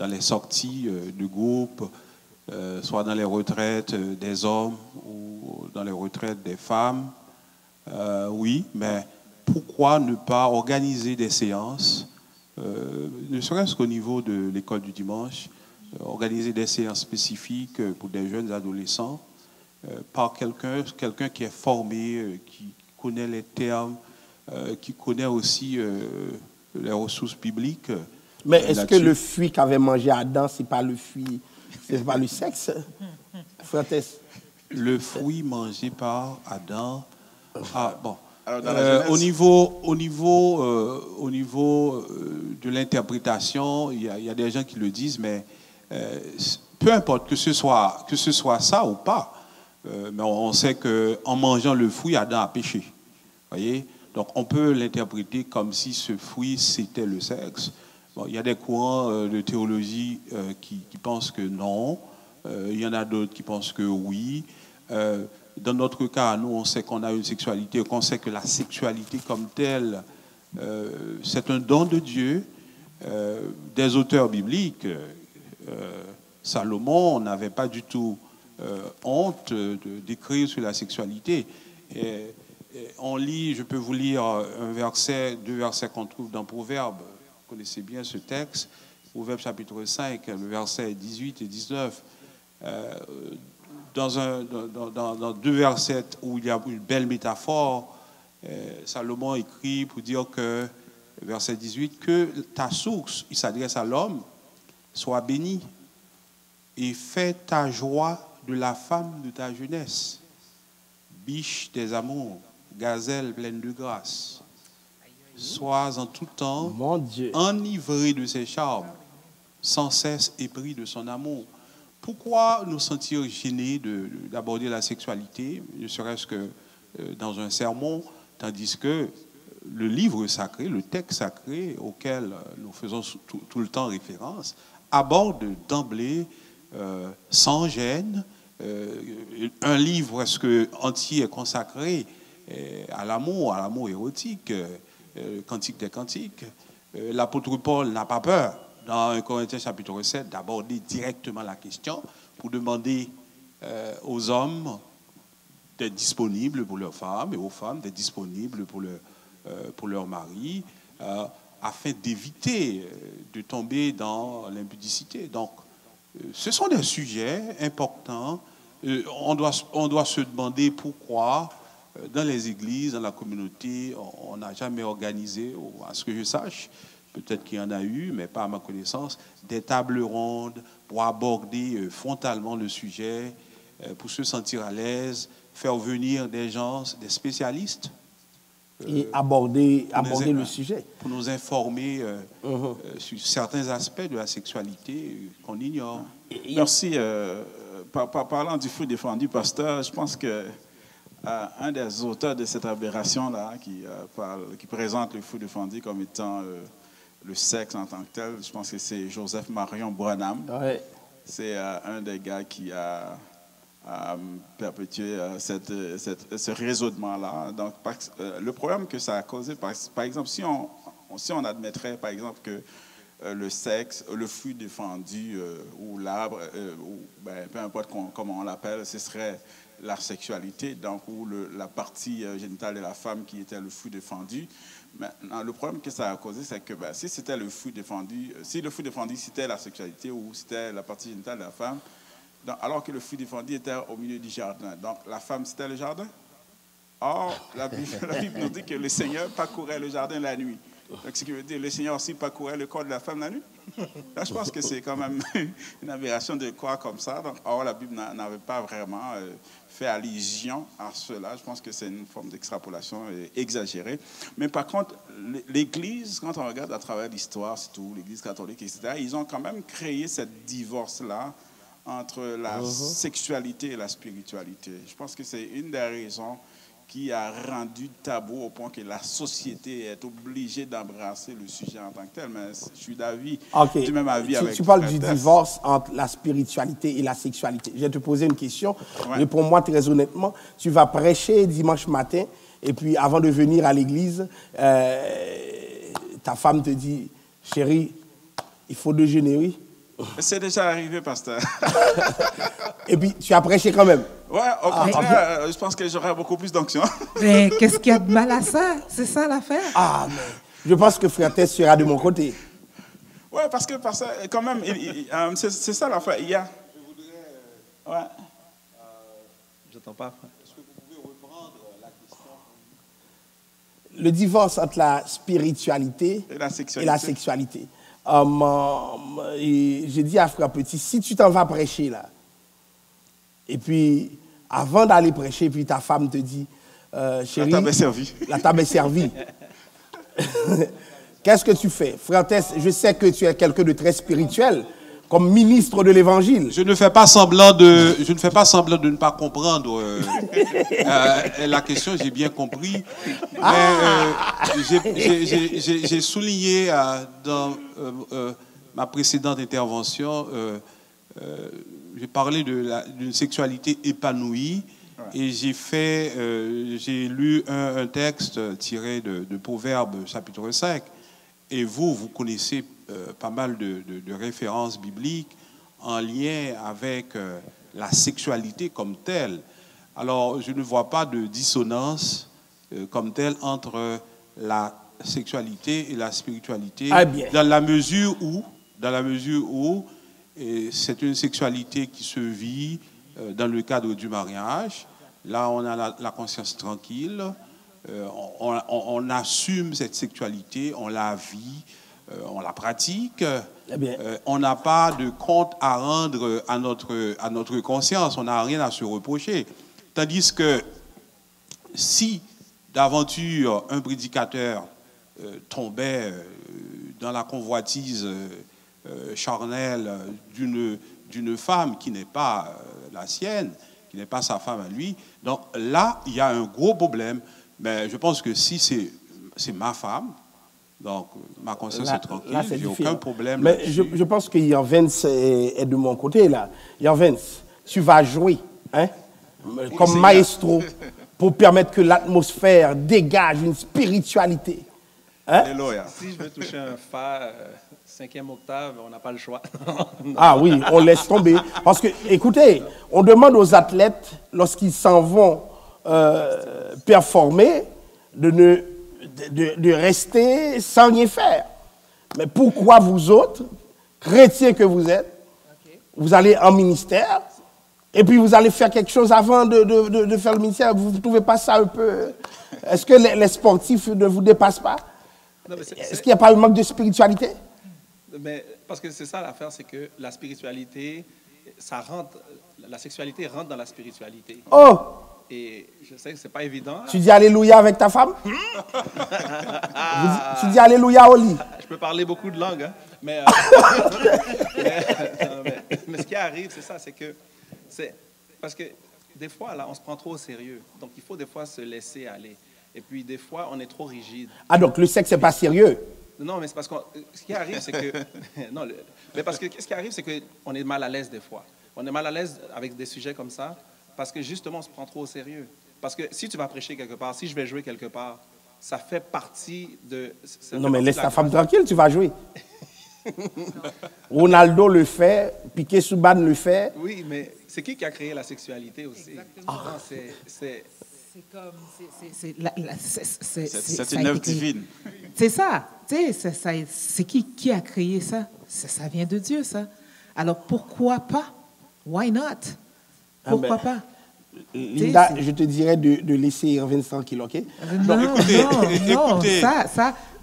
les sorties de groupe, soit dans les retraites des hommes ou dans les retraites des femmes. Oui, mais pourquoi ne pas organiser des séances, ne serait-ce qu'au niveau de l'école du dimanche, organiser des séances spécifiques pour des jeunes adolescents par quelqu'un qui est formé, qui connaît les termes, qui connaît aussi les ressources bibliques. Mais est-ce que le fruit qu'avait mangé Adam, c'est pas le fruit, c'est pas le sexe, frère Tess? Le fruit mangé par Adam. Ah bon. Alors, au niveau de l'interprétation, il y a des gens qui le disent, mais peu importe que ce soit ça ou pas, mais on sait qu'en mangeant le fruit, Adam a péché. Voyez? Donc on peut l'interpréter comme si ce fruit c'était le sexe. Bon, il y a des courants de théologie qui pensent que non. Il y en a d'autres qui pensent que oui. Dans notre cas, nous, on sait qu'on a une sexualité, qu'on sait que la sexualité comme telle, c'est un don de Dieu. Des auteurs bibliques, Salomon n'avait pas du tout honte d'écrire sur la sexualité. On lit, je peux vous lire deux versets qu'on trouve dans Proverbes. Vous connaissez bien ce texte, Proverbes chapitre 5, le verset 18 et 19. Dans deux versets où il y a une belle métaphore, Salomon écrit pour dire que, verset 18, que ta source, il s'adresse à l'homme, soit bénie et fais ta joie de la femme de ta jeunesse, biche des amours, gazelle pleine de grâce. Sois en tout temps enivré de ses charmes, sans cesse épris de son amour. Pourquoi nous sentir gênés d'aborder la sexualité, ne serait-ce que dans un sermon, tandis que le livre sacré, le texte sacré auquel nous faisons tout le temps référence, aborde d'emblée, sans gêne, un livre entier est consacré à l'amour érotique, Cantique des Cantiques. L'apôtre Paul n'a pas peur, dans 1 Corinthiens chapitre 7, d'aborder directement la question pour demander aux hommes d'être disponibles pour leurs femmes et aux femmes d'être disponibles pour leurs maris, afin d'éviter de tomber dans l'impudicité. Donc, ce sont des sujets importants. On doit se demander pourquoi, dans les églises, dans la communauté, on n'a jamais organisé, à ce que je sache, peut-être qu'il y en a eu, mais pas à ma connaissance, des tables rondes pour aborder frontalement le sujet, pour se sentir à l'aise, faire venir des gens, des spécialistes. Et aborder le sujet. Pour nous informer sur certains aspects de la sexualité qu'on ignore. Merci. Parlant du fruit défendu, pasteur, je pense que un des auteurs de cette aberration-là, qui présente le fruit défendu comme étant le sexe en tant que tel, je pense que c'est Joseph Marion Branham. Ouais. C'est un des gars qui a perpétué ce raisonnement-là. Donc, le problème que ça a causé, par exemple, si on admettrait, par exemple, que le sexe, le fruit défendu ou l'arbre, peu importe comment on l'appelle, ce serait la sexualité, donc ou la partie génitale de la femme qui était le fruit défendu. Maintenant, le problème que ça a causé, c'est que si c'était le fruit défendu, si le fruit défendu c'était la sexualité ou c'était la partie génitale de la femme, donc, alors que le fruit défendu était au milieu du jardin, donc la femme c'était le jardin. Or, la Bible nous dit que le Seigneur parcourait le jardin la nuit. Donc, ce qui veut dire que le Seigneur aussi parcourait le corps de la femme la nuit. Là, je pense que c'est quand même une aberration de croire comme ça. Donc, or, la Bible n'avait pas vraiment fait allusion à cela. Je pense que c'est une forme d'extrapolation exagérée. Mais par contre, l'Église, quand on regarde à travers l'histoire, surtout l'Église catholique, etc., ils ont quand même créé cette divorce-là entre la sexualité et la spiritualité. Je pense que c'est une des raisons qui a rendu tabou au point que la société est obligée d'embrasser le sujet en tant que tel. Mais je suis du même avis avec tu parles du divorce entre la spiritualité et la sexualité. Je vais te poser une question. Ouais. Réponds-moi très honnêtement. Tu vas prêcher dimanche matin et puis avant de venir à l'église, ta femme te dit, chérie, il faut déjeuner, oui? C'est déjà arrivé, pasteur. Et puis, tu as prêché quand même? Oui, au contraire, je pense que j'aurais beaucoup plus d'onction. Mais qu'est-ce qu'il y a de mal à ça? C'est ça l'affaire. Ah, mais je pense que Frère Tess sera de mon côté. Oui, parce que quand même, c'est ça l'affaire. Il y a... Je voudrais... Ouais. J'entends pas. Est-ce que vous pouvez reprendre la question? Le divorce entre la spiritualité et la sexualité. J'ai dit à Frère Petit, si tu t'en vas prêcher là, et puis avant d'aller prêcher, puis ta femme te dit, chérie, la table est servie. La table est servie. Qu'est-ce que tu fais? Frère Tess, je sais que tu es quelqu'un de très spirituel, comme ministre de l'Évangile. Je ne fais pas semblant de ne pas comprendre la question, j'ai bien compris. Mais j'ai souligné dans ma précédente intervention, j'ai parlé d'une sexualité épanouie et j'ai lu un texte tiré de Proverbes chapitre 5. Et vous connaissez pas mal de références bibliques en lien avec la sexualité comme telle. Alors, je ne vois pas de dissonance comme telle entre la sexualité et la spiritualité, dans la mesure où c'est une sexualité qui se vit dans le cadre du mariage. Là, on a la conscience tranquille, on assume cette sexualité, on la vit, on la pratique. On n'a pas de compte à rendre à notre conscience, on n'a rien à se reprocher. Tandis que si d'aventure un prédicateur tombait dans la convoitise charnelle d'une femme qui n'est pas la sienne, qui n'est pas sa femme à lui, donc là, il y a un gros problème. Mais je pense que si c'est ma femme, donc ma conscience est tranquille, je n'ai aucun problème. Mais je pense que Jan Vence est de mon côté, là. Jan Vence, tu vas jouer, hein, comme maestro, pour permettre que l'atmosphère dégage une spiritualité. Hein? Si je veux toucher un fa, 5e octave, on n'a pas le choix. Ah oui, on laisse tomber. Parce que, écoutez, on demande aux athlètes, lorsqu'ils s'en vont performer, de rester sans rien faire. Mais pourquoi vous autres, chrétiens que vous êtes, vous allez en ministère, et puis vous allez faire quelque chose avant de faire le ministère? Vous ne trouvez pas ça un peu... Est-ce que les sportifs ne vous dépassent pas? Est-ce qu'il n'y a pas un manque de spiritualité? Mais, parce que c'est ça l'affaire, c'est que la spiritualité, la sexualité rentre dans la spiritualité. Oh! Et je sais que c'est pas évident. Tu dis Alléluia avec ta femme? Tu dis Alléluia au lit? Je peux parler beaucoup de langues, hein? mais ce qui arrive, c'est ça, c'est que parce que des fois, là, on se prend trop au sérieux. Donc, il faut des fois se laisser aller. Et puis, des fois, on est trop rigide. Ah, donc le sexe, c'est pas sérieux? Non, mais c'est parce que ce qui arrive, c'est que... non, mais parce que ce qui arrive, c'est qu'on est mal à l'aise des fois. On est mal à l'aise avec des sujets comme ça. Parce que justement, on se prend trop au sérieux. Parce que si tu vas prêcher quelque part, si je vais jouer quelque part, ça fait partie de... Non, mais laisse ta femme tranquille, tu vas jouer. Ronaldo le fait, Piqué Souban le fait. Oui, mais c'est qui a créé la sexualité aussi? Exactement. Non, c'est C'est comme. C'est une œuvre divine. C'est ça. Tu sais, c'est qui a créé ça? Ça vient de Dieu, ça. Alors pourquoi pas? Why not? Pourquoi pas? Linda, je te dirais de laisser Irvine tranquille, OK? Non, écoutez.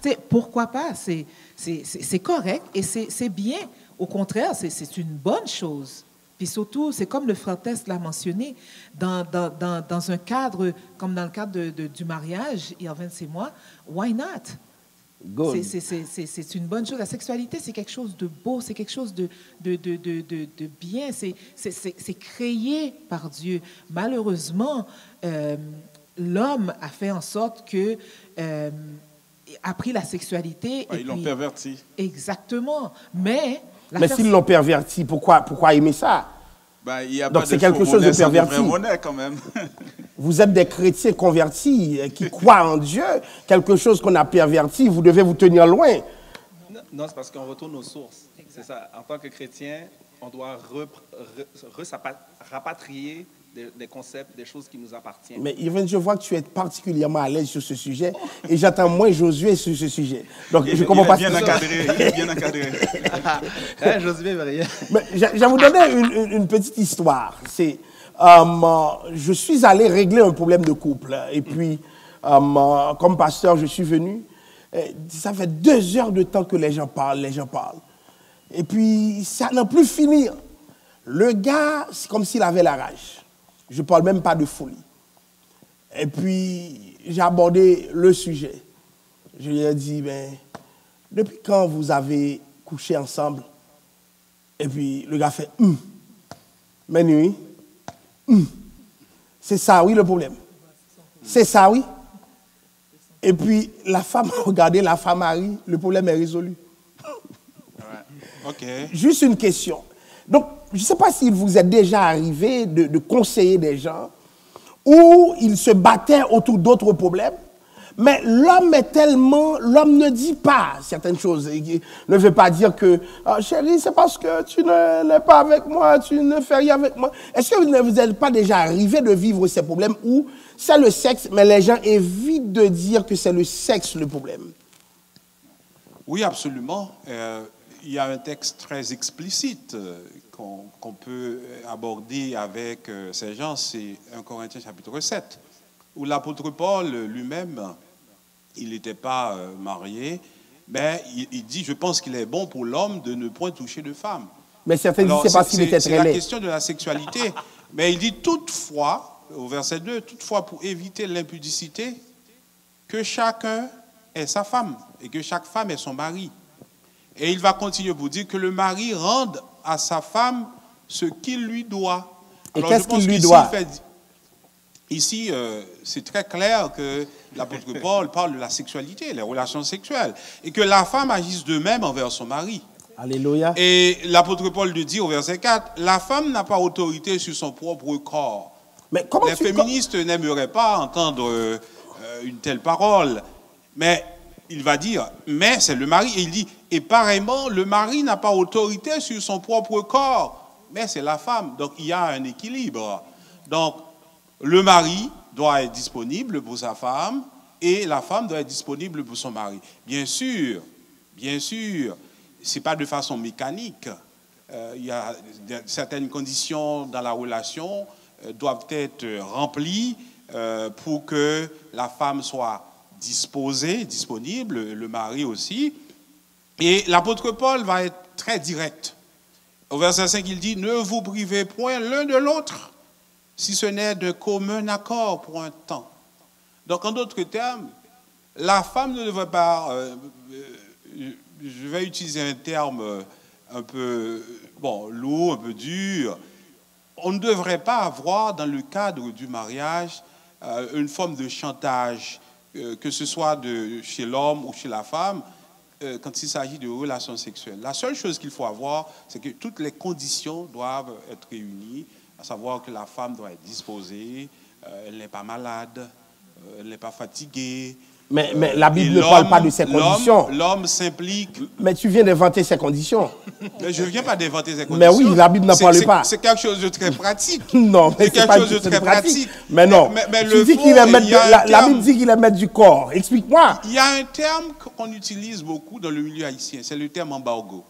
tu sais, pourquoi pas? C'est correct et c'est bien. Au contraire, c'est une bonne chose. Puis surtout, c'est comme le frère Tess l'a mentionné, dans un cadre, comme dans le cadre du mariage, Irvine, c'est moi, why not? Good. C'est une bonne chose. La sexualité, c'est quelque chose de beau, c'est quelque chose de bien, c'est créé par Dieu. Malheureusement, l'homme a fait en sorte que a pris la sexualité. Ouais, ils l'ont perverti. Exactement. Mais s'ils l'ont perverti, pourquoi aimer ça? Ben, il y a Donc pas c'est de quelque faux chose de monnaie sans perverti. vraie monnaie quand même. Vous êtes des chrétiens convertis qui croient en Dieu. Quelque chose qu'on a perverti, vous devez vous tenir loin. Non, c'est parce qu'on retourne aux sources. C'est ça. En tant que chrétien, on doit rapatrier des concepts, des choses qui nous appartiennent. Mais Irvine, je vois que tu es particulièrement à l'aise sur ce sujet et j'attends moins Josué sur ce sujet. Donc je comprends pas. Il est bien encadré. Hein, Josué veut rien. Mais je vais vous donner une petite histoire. C'est, je suis allé régler un problème de couple et puis, comme pasteur, je suis venu. Ça fait 2 heures de temps que les gens parlent. Et puis, ça n'a plus fini. Le gars, c'est comme s'il avait la rage. Je ne parle même pas de folie. Et puis, j'ai abordé le sujet. Je lui ai dit, depuis quand vous avez couché ensemble? Et puis, le gars fait, mais nuit. C'est ça, oui, le problème. C'est ça, oui. Et puis, la femme a regardé, la femme a ri, le problème est résolu. OK. Juste une question. Donc, je ne sais pas s'il vous est déjà arrivé de conseiller des gens où ils se battaient autour d'autres problèmes, mais l'homme ne dit pas certaines choses. Il ne veut pas dire que, chérie, c'est parce que tu n'es pas avec moi, tu ne fais rien avec moi. Est-ce que vous ne vous êtes pas déjà arrivé de vivre ces problèmes où c'est le sexe, mais les gens évitent de dire que c'est le sexe le problème? Oui, absolument. Il y a un texte très explicite qu'on peut aborder avec ces gens, c'est 1 Corinthiens chapitre 7, où l'apôtre Paul lui-même, il n'était pas marié, mais il dit, je pense qu'il est bon pour l'homme de ne point toucher de femme. Mais certains disent, c'est parce qu'il était très laid. C'est la question de la sexualité. Mais il dit toutefois, au verset 2, toutefois pour éviter l'impudicité, que chacun est sa femme et que chaque femme est son mari. Et il va continuer pour dire que le mari rende à sa femme ce qu'il lui doit. Et qu'est-ce qu'il lui doit? Ici, c'est très clair que l'apôtre Paul parle de la sexualité, les relations sexuelles, et que la femme agisse de même envers son mari. Alléluia. Et l'apôtre Paul le dit au verset 4, la femme n'a pas autorité sur son propre corps. Mais comment les féministes n'aimeraient pas entendre une telle parole, mais il va dire, mais c'est le mari, et il dit, et pareillement, le mari n'a pas autorité sur son propre corps, mais c'est la femme. Donc il y a un équilibre. Donc le mari doit être disponible pour sa femme et la femme doit être disponible pour son mari. Bien sûr, c'est pas de façon mécanique. Il y a certaines conditions dans la relation doivent être remplies pour que la femme soit disposée, disponible, le mari aussi. Et l'apôtre Paul va être très direct. Au verset 5, il dit, ne vous privez point l'un de l'autre, si ce n'est de commun accord pour un temps. Donc, en d'autres termes, la femme ne devrait pas, je vais utiliser un terme un peu lourd, un peu dur, on ne devrait pas avoir dans le cadre du mariage une forme de chantage, que ce soit chez l'homme ou chez la femme, quand il s'agit de relations sexuelles. La seule chose qu'il faut avoir, c'est que toutes les conditions doivent être réunies, à savoir que la femme doit être disposée, elle n'est pas malade, elle n'est pas fatiguée, Mais la Bible ne parle pas de ces conditions. L'homme s'implique. Mais tu viens d'inventer ces conditions. Mais je ne viens pas d'inventer ces conditions. Mais oui, la Bible n'en parle pas. C'est quelque chose de très pratique. Non, mais c'est quelque chose de très pratique. Mais non. Mais tu dis qu'il est maître la Bible dit qu'il est maître du corps. Explique-moi. Il y a un terme qu'on utilise beaucoup dans le milieu haïtien. C'est le terme embargo.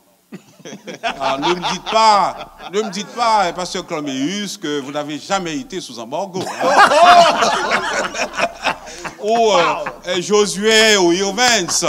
Alors, ne me dites pas, pasteur Chloméus, que vous n'avez jamais été sous embargo. Ou Josué ou Irvens,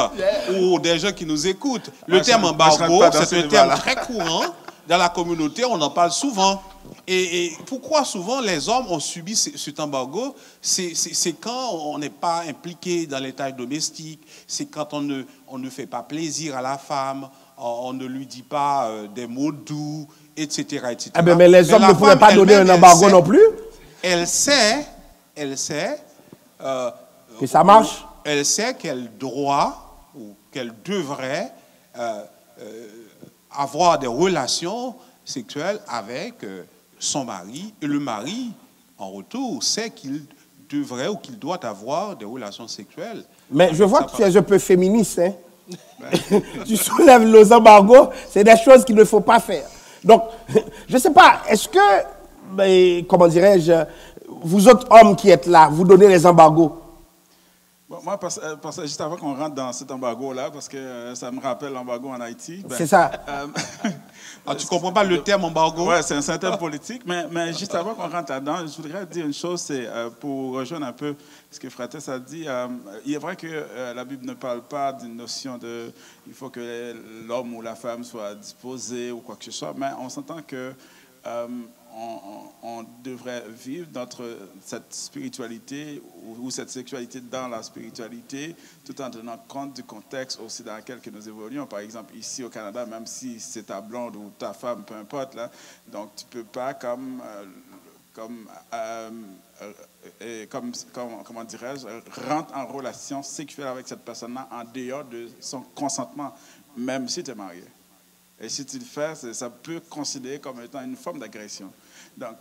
ou des gens qui nous écoutent. Le terme embargo, c'est un terme très courant dans la communauté, on en parle souvent. Et pourquoi souvent les hommes ont subi cet embargo? C'est quand on n'est pas impliqué dans les tâches domestiques, c'est quand on ne fait pas plaisir à la femme, on ne lui dit pas des mots doux, etc. etc. Eh bien, mais les hommes ne pourraient pas donner un embargo non plus? Elle sait que ça marche? Elle sait qu'elle doit ou qu'elle devrait avoir des relations sexuelles avec son mari. Et le mari, en retour, sait qu'il devrait ou qu'il doit avoir des relations sexuelles. Mais je vois que tu es un peu féministe, hein? Tu soulèves les embargos, c'est des choses qu'il ne faut pas faire. Donc, je ne sais pas, est-ce que, comment dirais-je, vous autres hommes qui êtes là, vous donnez les embargos? Bon, moi, parce que juste avant qu'on rentre dans cet embargo-là, parce que ça me rappelle l'embargo en Haïti. C'est ça. Tu ne comprends pas le terme embargo? Oui, c'est un terme politique. Mais juste avant qu'on rentre là-dedans, je voudrais dire une chose, c'est pour rejoindre un peu ce que Frates a dit. Il est vrai que la Bible ne parle pas d'une notion de il faut que l'homme ou la femme soit disposé ou quoi que ce soit, mais on s'entend que on devrait vivre cette spiritualité ou cette sexualité dans la spiritualité, tout en tenant compte du contexte aussi dans lequel nous évoluons. Par exemple, ici au Canada, même si c'est ta blonde ou ta femme, peu importe, là, donc tu ne peux pas comment dirais-je, rentrer en relation sexuelle avec cette personne-là en dehors de son consentement, même si tu es marié. Et si tu le fais, ça peut considérer comme étant une forme d'agression. Donc,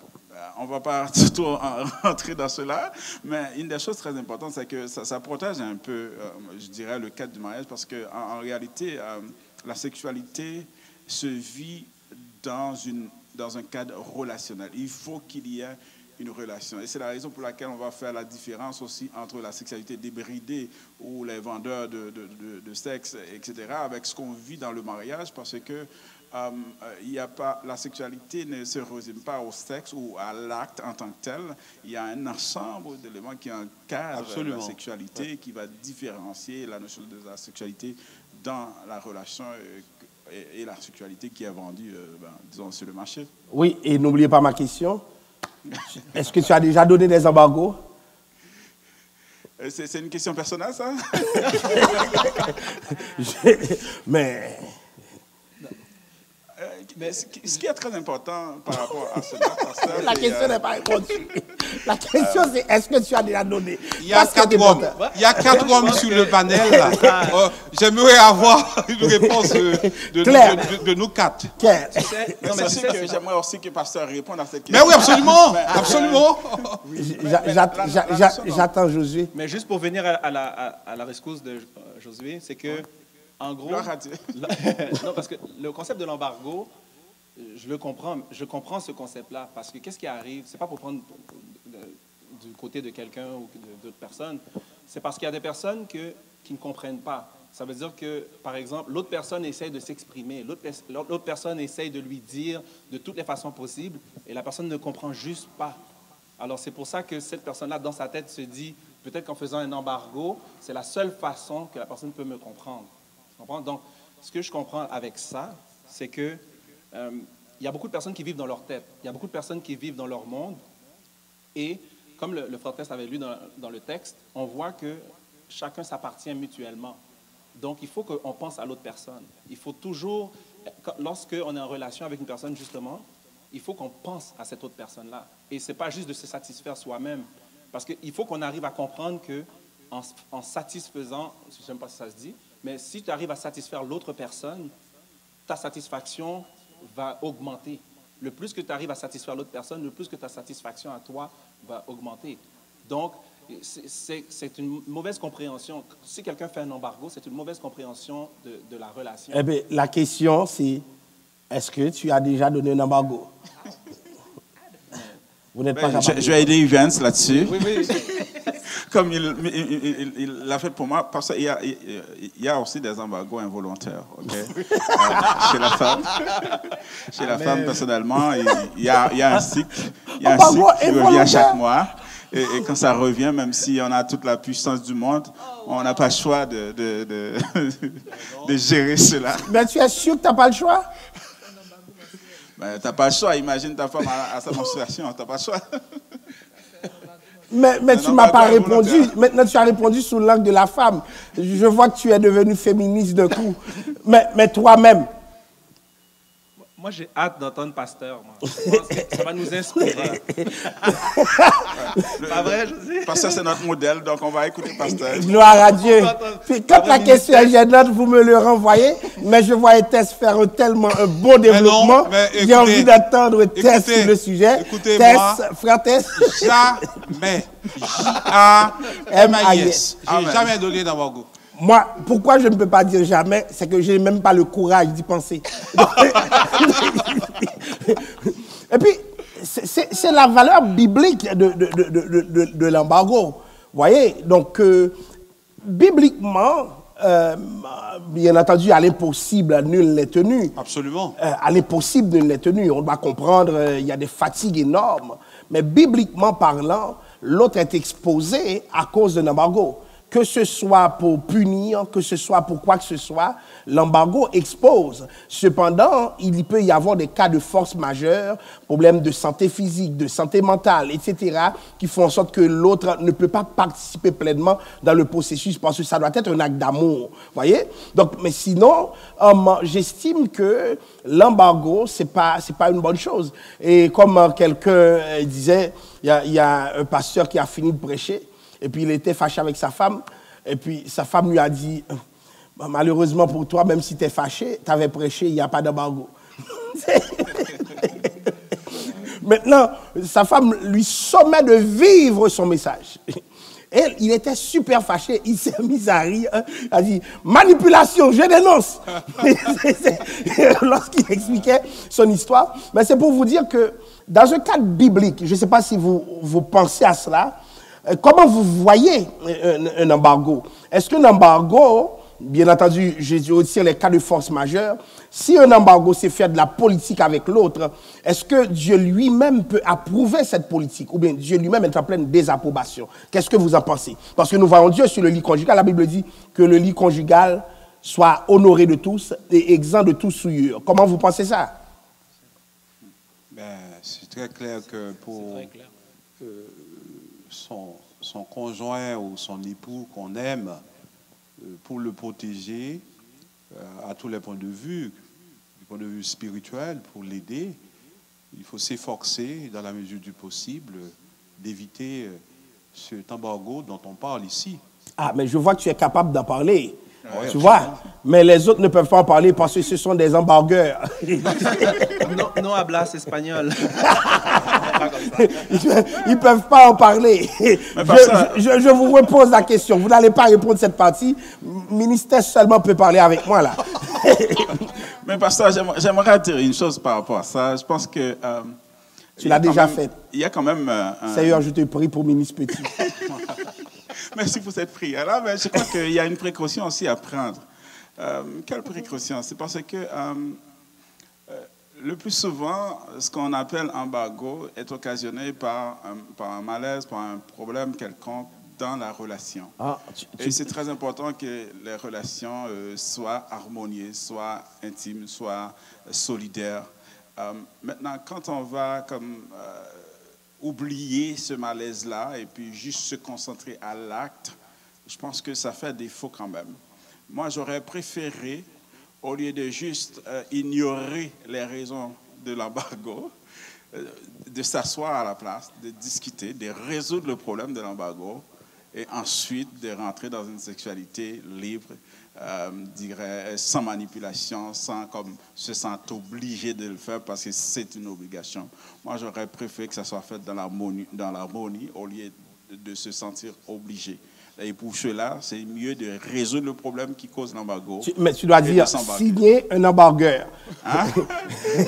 on ne va pas tout rentrer dans cela, mais une des choses très importantes, c'est que ça protège un peu, je dirais, le cadre du mariage, parce qu'en réalité, la sexualité se vit dans un cadre relationnel. Il faut qu'il y ait une relation. Et c'est la raison pour laquelle on va faire la différence aussi entre la sexualité débridée ou les vendeurs de sexe, etc., avec ce qu'on vit dans le mariage, parce que la sexualité ne se résume pas au sexe ou à l'acte en tant que tel. Il y a un ensemble d'éléments qui encadrent la sexualité, qui va différencier la notion de la sexualité dans la relation et la sexualité qui est vendue, disons, sur le marché. Oui, et n'oubliez pas ma question. Est-ce que tu as déjà donné des embargos? C'est une question personnelle, ça? Mais ce qui est très important par rapport à cela, pasteur, la question n'est pas répondue. La question, c'est est-ce que tu as déjà donné? Il y a 4 hommes sur le panel. Là. J'aimerais avoir une réponse de nous 4. J'aimerais aussi que le pasteur réponde à cette question. Mais oui, absolument. Absolument. J'attends Josué. Mais juste pour venir à la rescousse de Josué, c'est que, en gros... non, parce que le concept de l'embargo, je comprends ce concept-là, parce que qu'est-ce qui arrive? C'est pas pour prendre du côté de quelqu'un ou d'autres personnes, c'est parce qu'il y a des personnes qui ne comprennent pas. Ça veut dire que, par exemple, l'autre personne essaie de s'exprimer, l'autre personne essaie de lui dire de toutes les façons possibles, et la personne ne comprend juste pas. Alors, c'est pour ça que cette personne-là, dans sa tête, se dit, peut-être qu'en faisant un embargo, c'est la seule façon que la personne peut me comprendre. Tu comprends? Donc, ce que je comprends avec ça, c'est que il y a beaucoup de personnes qui vivent dans leur tête. Il y a beaucoup de personnes qui vivent dans leur monde. Et comme le frère Test avait lu dans le texte, on voit que chacun s'appartient mutuellement. Donc, il faut qu'on pense à l'autre personne. Il faut toujours, lorsqu'on est en relation avec une personne, justement, il faut qu'on pense à cette autre personne-là. Et ce n'est pas juste de se satisfaire soi-même. Parce qu'il faut qu'on arrive à comprendre qu'en satisfaisant, je ne sais pas si ça se dit, mais si tu arrives à satisfaire l'autre personne, ta satisfaction va augmenter. Le plus que tu arrives à satisfaire l'autre personne, le plus que ta satisfaction à toi va augmenter. Donc, c'est une mauvaise compréhension. Si quelqu'un fait un embargo, c'est une mauvaise compréhension de la relation. Eh bien, la question, c'est, est-ce que tu as déjà donné un embargo? Vous n'êtes pas capable. Je vais aider Evans là-dessus. Oui, oui. Comme il l'a fait pour moi, parce qu'il y a aussi des embargos involontaires, ok? Chez la femme. Chez la femme, personnellement, il y a un cycle. Il y a un cycle qui revient chaque mois. Et quand ça revient, même si on a toute la puissance du monde, on n'a pas le choix de gérer cela. Mais tu es sûr que tu n'as pas le choix? Ben, tu n'as pas le choix. Imagine ta femme à sa menstruation. Tu n'as pas le chois. Mais tu ne m'as pas répondu. Maintenant, tu as répondu sous l'angle de la femme. Je vois que tu es devenu féministe d'un coup. Mais toi-même. Moi, j'ai hâte d'entendre Pasteur. Moi. Je pense que ça va nous inspirer. Pas vrai, José? Pasteur, c'est notre modèle, donc on va écouter Pasteur. Gloire à Dieu. Puis quand la question est gênante, vous me le renvoyez. Mais je vois Tess faire tellement un bon développement. J'ai envie d'entendre Tess sur le sujet. Tess, frère Tess. Jamais. J-A-M-I-S. J'ai jamais donné d'embargo. Moi, pourquoi je ne peux pas dire jamais, c'est que je n'ai même pas le courage d'y penser. Et puis, c'est la valeur biblique de l'embargo. Vous voyez, donc, bibliquement, bien entendu, à l'impossible, nul n'est tenu. Absolument. À l'impossible, nul n'est tenu. On doit comprendre, il y a des fatigues énormes. Mais bibliquement parlant, l'autre est exposé à cause d'un embargo. Que ce soit pour punir, que ce soit pour quoi que ce soit, l'embargo expose. Cependant, il peut y avoir des cas de force majeure, problèmes de santé physique, de santé mentale, etc., qui font en sorte que l'autre ne peut pas participer pleinement dans le processus parce que ça doit être un acte d'amour. Voyez? Donc, mais sinon, j'estime que l'embargo, c'est pas une bonne chose. Et comme quelqu'un disait, il y a un pasteur qui a fini de prêcher. Et puis, il était fâché avec sa femme. Et puis, sa femme lui a dit, malheureusement pour toi, même si tu es fâché, tu avais prêché, il n'y a pas d'embargo. Maintenant, sa femme lui sommet de vivre son message. Et il était super fâché. Il s'est mis à rire. Il a dit, manipulation, je dénonce. Lorsqu'il expliquait son histoire. Mais c'est pour vous dire que, dans un cadre biblique, je ne sais pas si vous pensez à cela, comment vous voyez un embargo? Est-ce qu'un embargo, bien entendu, je retire les cas de force majeure, si un embargo c'est faire de la politique avec l'autre, est-ce que Dieu lui-même peut approuver cette politique? Ou bien Dieu lui-même est en pleine désapprobation? Qu'est-ce que vous en pensez? Parce que nous voyons Dieu sur le lit conjugal. La Bible dit que le lit conjugal soit honoré de tous et exempt de toute souillure. Comment vous pensez ça? Ben, c'est très clair que pour... son conjoint ou son époux qu'on aime, pour le protéger à tous les points de vue, du point de vue spirituel, pour l'aider, il faut s'efforcer, dans la mesure du possible, d'éviter cet embargo dont on parle ici. Ah, mais je vois que tu es capable d'en parler. Ouais, tu vois, mais les autres ne peuvent pas en parler parce que ce sont des embargueurs. Non hablas espagnol. Ils ne peuvent pas en parler. Je vous repose la question. Vous n'allez pas répondre cette partie. Le ministère seulement peut parler avec moi là. Mais pasteur, j'aimerais dire une chose par rapport à ça. Je pense que... tu l'as déjà fait. Il y a quand même... Seigneur, je te prie pour ministre Petit. Merci pour cette prière-là, mais je crois qu'il y a une précaution aussi à prendre. Quelle précaution? C'est parce que le plus souvent, ce qu'on appelle embargo est occasionné par un malaise, par un problème quelconque dans la relation. Et c'est très important que les relations soient harmonieuses, soient intimes, soient solidaires. Maintenant, quand on va oublier ce malaise-là et puis juste se concentrer à l'acte, je pense que ça fait défaut quand même. Moi, j'aurais préféré, au lieu de juste ignorer les raisons de l'embargo, de s'asseoir à la place, de discuter, de résoudre le problème de l'embargo et ensuite de rentrer dans une sexualité libre, dirais, sans manipulation, sans se sentir obligé de le faire parce que c'est une obligation. Moi, j'aurais préféré que ça soit fait dans l'harmonie au lieu de se sentir obligé. Et pour cela, c'est mieux de résoudre le problème qui cause l'embargo. Mais tu dois dire signer un embargueur. Hein?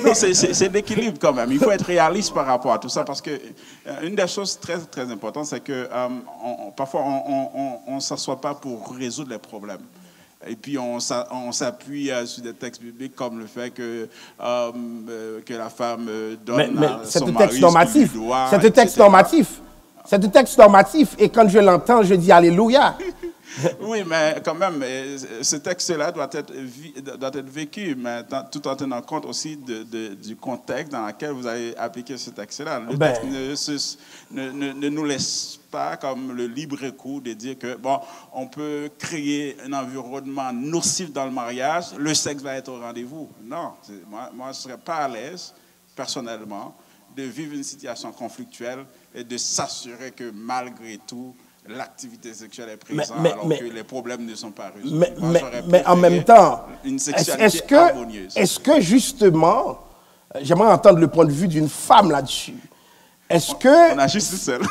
Non, c'est l'équilibre quand même. Il faut être réaliste par rapport à tout ça parce que une des choses très, très importantes, c'est que parfois, on ne s'assoit pas pour résoudre les problèmes. Et puis, on s'appuie sur des textes bibliques comme le fait que la femme donne mais à c'est son un mari texte normatif. ce qu'il lui doit, C'est un texte etc. normatif. C'est un texte normatif. Et quand je l'entends, je dis Alléluia. Oui, mais quand même, ce texte-là doit être vécu, mais tout en tenant compte aussi du contexte dans lequel vous avez appliqué ce texte-là. Le texte ne nous laisse pas comme le libre cours de dire que, bon, on peut créer un environnement nocif dans le mariage, le sexe va être au rendez-vous. Non, moi je ne serais pas à l'aise, personnellement, de vivre une situation conflictuelle et de s'assurer que malgré tout, l'activité sexuelle est présente alors que les problèmes ne sont pas résolus. Mais en même temps, une sexualité harmonieuse. Est-ce que justement, j'aimerais entendre le point de vue d'une femme là-dessus. Est-ce que... On a juste une seule.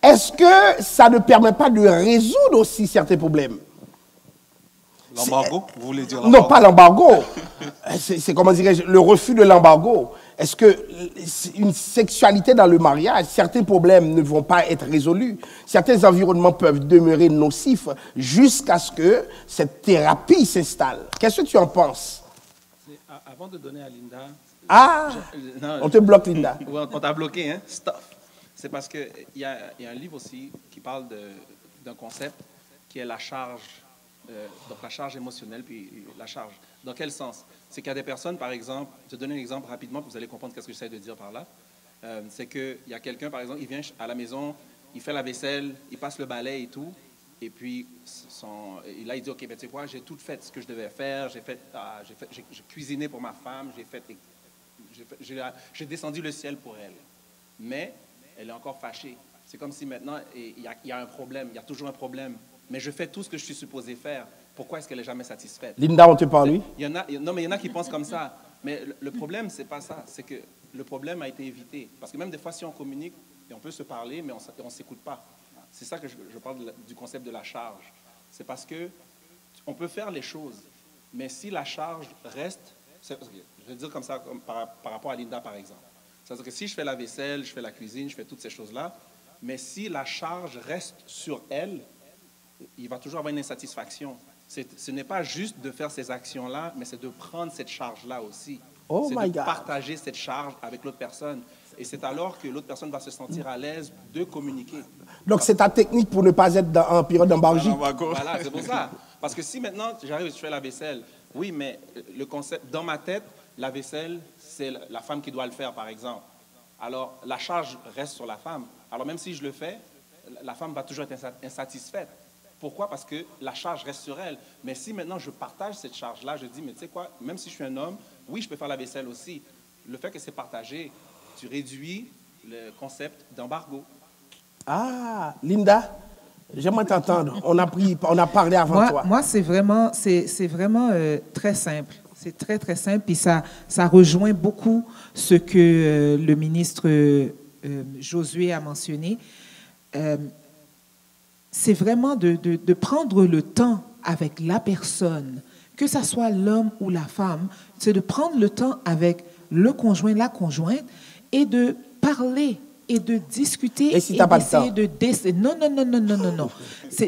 Est-ce que ça ne permet pas de résoudre aussi certains problèmes? L'embargo? Vous voulez dire l'embargo? Non, pas l'embargo. C'est comment dirais-je, le refus de l'embargo. Est-ce que une sexualité dans le mariage, certains problèmes ne vont pas être résolus, certains environnements peuvent demeurer nocifs jusqu'à ce que cette thérapie s'installe. Qu'est-ce que tu en penses? Avant de donner à Linda... On te bloque, Linda. Oui, on t'a bloqué, hein? Stuff. C'est parce qu'il y a un livre aussi qui parle d'un concept qui est la charge. Donc la charge émotionnelle, puis la charge. Dans quel sens? C'est qu'il y a des personnes, par exemple, je te donne un exemple rapidement, puis vous allez comprendre ce que j'essaie de dire par là. C'est qu'il y a quelqu'un, par exemple, il vient à la maison, il fait la vaisselle, il passe le balai et tout, et puis là, il dit, OK, ben, tu sais quoi, j'ai tout fait ce que je devais faire, j'ai cuisiné pour ma femme, j'ai descendu le ciel pour elle. Mais elle est encore fâchée. C'est comme si maintenant, il y a un problème, il y a toujours un problème. Mais je fais tout ce que je suis supposé faire. Pourquoi est-ce qu'elle n'est jamais satisfaite? Linda, on te parle, oui? Non, mais il y en a qui pensent comme ça. Mais le problème, ce n'est pas ça. C'est que le problème a été évité. Parce que même des fois, si on communique, et on peut se parler, mais on ne s'écoute pas. C'est ça que je parle du concept de la charge. C'est parce qu'on peut faire les choses, mais si la charge reste... Je vais dire comme ça, par rapport à Linda, par exemple. C'est-à-dire que si je fais la vaisselle, je fais la cuisine, je fais toutes ces choses-là, mais si la charge reste sur elle, il va toujours avoir une insatisfaction. Ce n'est pas juste de faire ces actions-là, mais c'est de prendre cette charge-là aussi. C'est de partager cette charge avec l'autre personne. Et c'est alors que l'autre personne va se sentir à l'aise de communiquer. Donc c'est ta technique pour ne pas être en période d'embargo. Voilà, c'est pour ça. Parce que si maintenant, j'arrive et je fais la vaisselle, oui, mais le concept, dans ma tête, la vaisselle, c'est la femme qui doit le faire, par exemple. Alors, la charge reste sur la femme. Alors, même si je le fais, la femme va toujours être insatisfaite. Pourquoi? Parce que la charge reste sur elle. Mais si maintenant je partage cette charge-là, je dis, mais tu sais quoi, même si je suis un homme, oui, je peux faire la vaisselle aussi. Le fait que c'est partagé, tu réduis le concept d'embargo. Ah, Linda, j'aimerais t'entendre. On a parlé avant toi. Moi, c'est vraiment très simple. C'est très, très simple. Puis ça rejoint beaucoup ce que le ministre Josué a mentionné. C'est vraiment de prendre le temps avec la personne, que ce soit l'homme ou la femme, c'est de prendre le temps avec le conjoint, la conjointe, et de parler et de discuter. Et si tu n'as pas le temps? Non.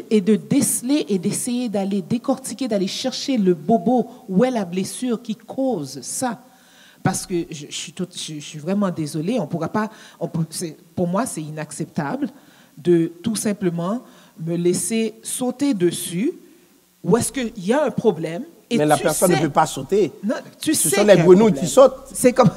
Et de déceler et d'essayer d'aller décortiquer, d'aller chercher le bobo où est la blessure qui cause ça. Parce que je suis vraiment désolée, on pourra pas. Pour moi, c'est inacceptable de tout simplement me laisser sauter dessus où est-ce qu'il y a un problème. Et mais la personne ne peut pas sauter. Non, ce sont les grenouilles qui sautent. C'est comme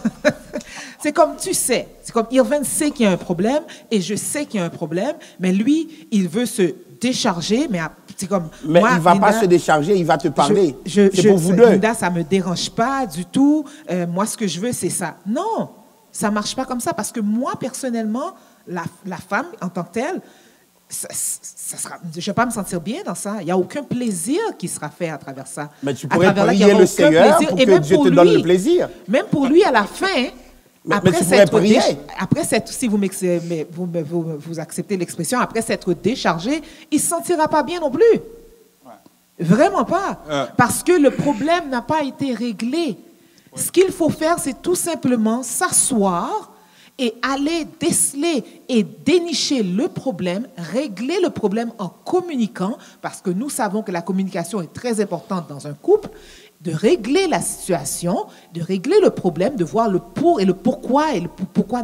tu sais. C'est comme Irvin sait qu'il y a un problème et je sais qu'il y a un problème, mais lui, il veut se décharger, mais c'est comme... Mais moi, il ne va Linda, pas se décharger, il va te parler. C'est pour vous deux. Linda, ça ne me dérange pas du tout. Moi, ce que je veux, c'est ça. Non, ça ne marche pas comme ça parce que moi, personnellement, la femme, en tant que telle, je ne vais pas me sentir bien dans ça. Il n'y a aucun plaisir qui sera fait à travers ça. Mais tu pourrais prier le Seigneur pour que Dieu te donne le plaisir. Même pour lui, à la fin, Mais tu pourrais prier. Si vous acceptez l'expression, après s'être déchargé, il ne se sentira pas bien non plus. Vraiment pas. Parce que le problème n'a pas été réglé. Ce qu'il faut faire, c'est tout simplement s'asseoir et aller déceler et dénicher le problème, régler le problème en communiquant, parce que nous savons que la communication est très importante dans un couple, de régler la situation, de régler le problème, de voir le pour et le pourquoi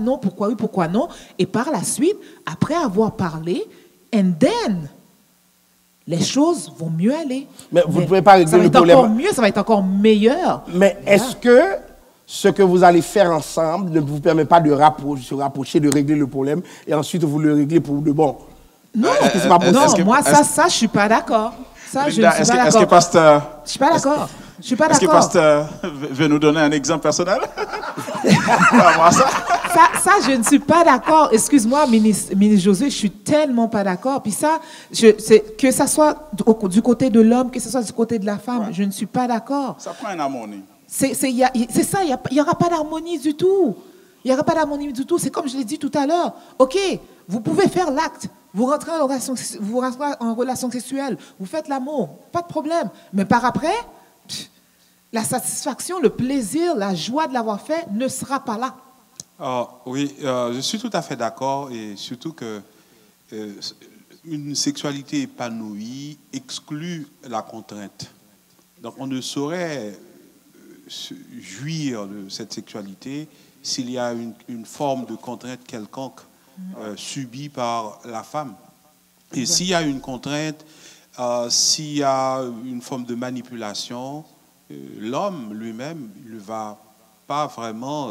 non, pourquoi oui, pourquoi non, et par la suite, après avoir parlé, and then, les choses vont mieux aller. Mais vous ne pouvez pas régler le problème. Ça va être encore mieux, ça va être encore meilleur. Mais est-ce que ce que vous allez faire ensemble ne vous permet pas de se rapprocher, de régler le problème, et ensuite vous le réglez pour de bon? Non, moi, ça, je ne suis pas d'accord. Ça, je ne suis pas d'accord. Est-ce que pasteur... Je ne suis pas d'accord. Je suis pas d'accord. Est-ce que pasteur veut nous donner un exemple personnel? Ça, je ne suis pas d'accord. Excuse-moi, ministre Josué, je suis tellement pas d'accord. Puis ça, que ça soit du côté de l'homme, que ce soit du côté de la femme, je ne suis pas d'accord. Ça prend une harmonie. C'est ça, il n'y aura pas d'harmonie du tout. Il n'y aura pas d'harmonie du tout. C'est comme je l'ai dit tout à l'heure. OK, vous pouvez faire l'acte. Vous rentrez en relation sexuelle. Vous faites l'amour. Pas de problème. Mais par après, la satisfaction, le plaisir, la joie de l'avoir fait ne sera pas là. Oui, je suis tout à fait d'accord. Et surtout que une sexualité épanouie exclut la contrainte. Donc on ne saurait jouir de cette sexualité s'il y a une forme de contrainte quelconque subie par la femme. Et s'il y a une contrainte, s'il y a une forme de manipulation, l'homme lui-même ne va pas vraiment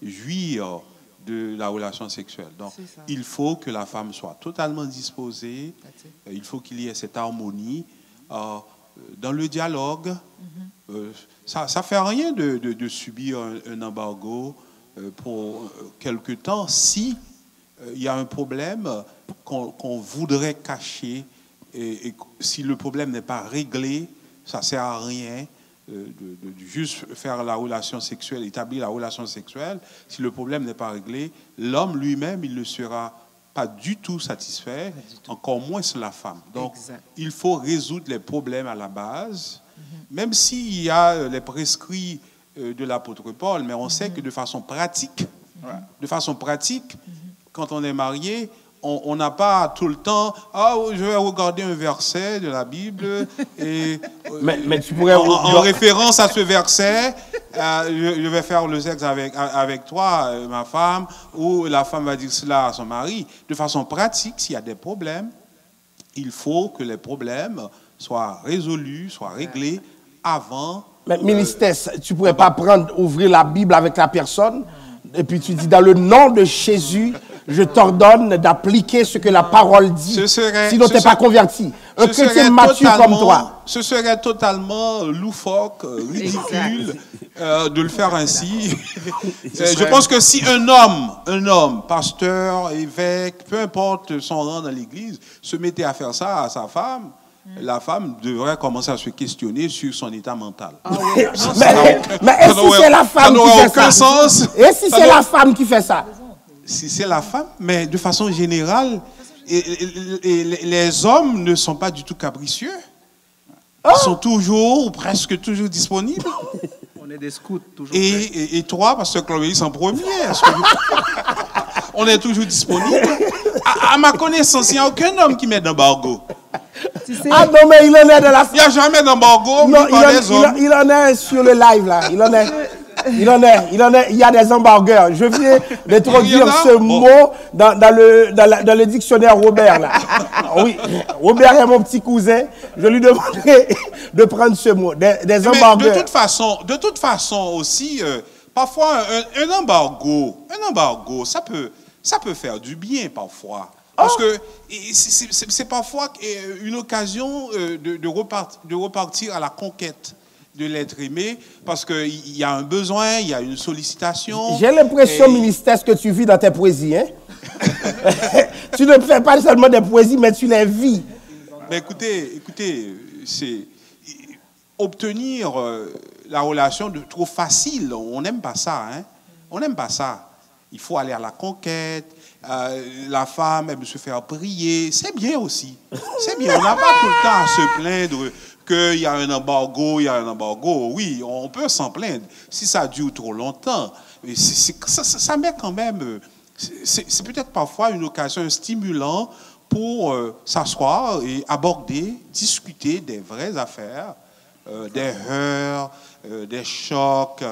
jouir de la relation sexuelle. Donc, il faut que la femme soit totalement disposée, il faut qu'il y ait cette harmonie. Dans le dialogue, ça ne fait rien de subir un embargo pour quelque temps si il y a un problème qu'on voudrait cacher et si le problème n'est pas réglé, ça ne sert à rien de juste faire la relation sexuelle, établir la relation sexuelle. Si le problème n'est pas réglé, l'homme lui-même, il ne sera pas du tout satisfait, encore moins la femme. Donc, il faut résoudre les problèmes à la base, même s'il y a les prescrits de l'apôtre Paul, mais on sait que de façon pratique, quand on est marié, on n'a pas tout le temps, je vais regarder un verset de la Bible et mais tu pourrais en référence à ce verset, je vais faire le sexe avec toi, ma femme, ou la femme va dire cela à son mari. De façon pratique, s'il y a des problèmes, il faut que les problèmes soient résolus, soient réglés avant. Mais ministère, tu ne pourrais pas ouvrir la Bible avec la personne et puis tu dis dans le nom de Jésus, je t'ordonne d'appliquer ce que la parole dit. Sinon, tu n'es pas converti. Un chrétien mature comme toi. Ce serait totalement loufoque, ridicule de le faire ainsi. Je pense que si un homme, pasteur, évêque, peu importe son rang dans l'église, se mettait à faire ça à sa femme, la femme devrait commencer à se questionner sur son état mental. Mais est-ce que c'est la femme qui fait ça? Et si c'est la femme qui fait ça? Si c'est la femme, mais de façon générale, les hommes ne sont pas du tout capricieux. Ils sont toujours, ou presque toujours disponibles. On est des scouts, toujours. Et toi, parce que Chloé, en premier, on est toujours disponible. À ma connaissance, il n'y a aucun homme qui met d'embargo. Ah non, mais il en est de la... Il n'y a jamais d'embargo. Non, il en est sur le live, là. Il en est, il y a des embargueurs. Je viens d'introduire ce mot dans le dictionnaire Robert, là. Oui, Robert est mon petit cousin. Je lui demanderai de prendre ce mot, des embargueurs. De toute façon aussi, parfois, un embargo, ça peut faire du bien parfois. Parce que c'est parfois une occasion de repartir à la conquête de l'être aimé, parce qu'il y a un besoin, il y a une sollicitation. J'ai l'impression, ministère, que tu vis dans tes poésies. Hein? Tu ne fais pas seulement des poésies, mais tu les vis. Mais écoutez, c'est obtenir la relation de trop facile, on n'aime pas ça. Hein? On n'aime pas ça. Il faut aller à la conquête. La femme, elle veut se faire prier. C'est bien aussi. C'est bien. On n'a pas tout le temps à se plaindre qu'il y a un embargo, il y a un embargo. Oui, on peut s'en plaindre. Si ça dure trop longtemps, ça met quand même... C'est peut-être parfois une occasion, un stimulant pour s'asseoir et aborder, discuter des vraies affaires, des heurts, des chocs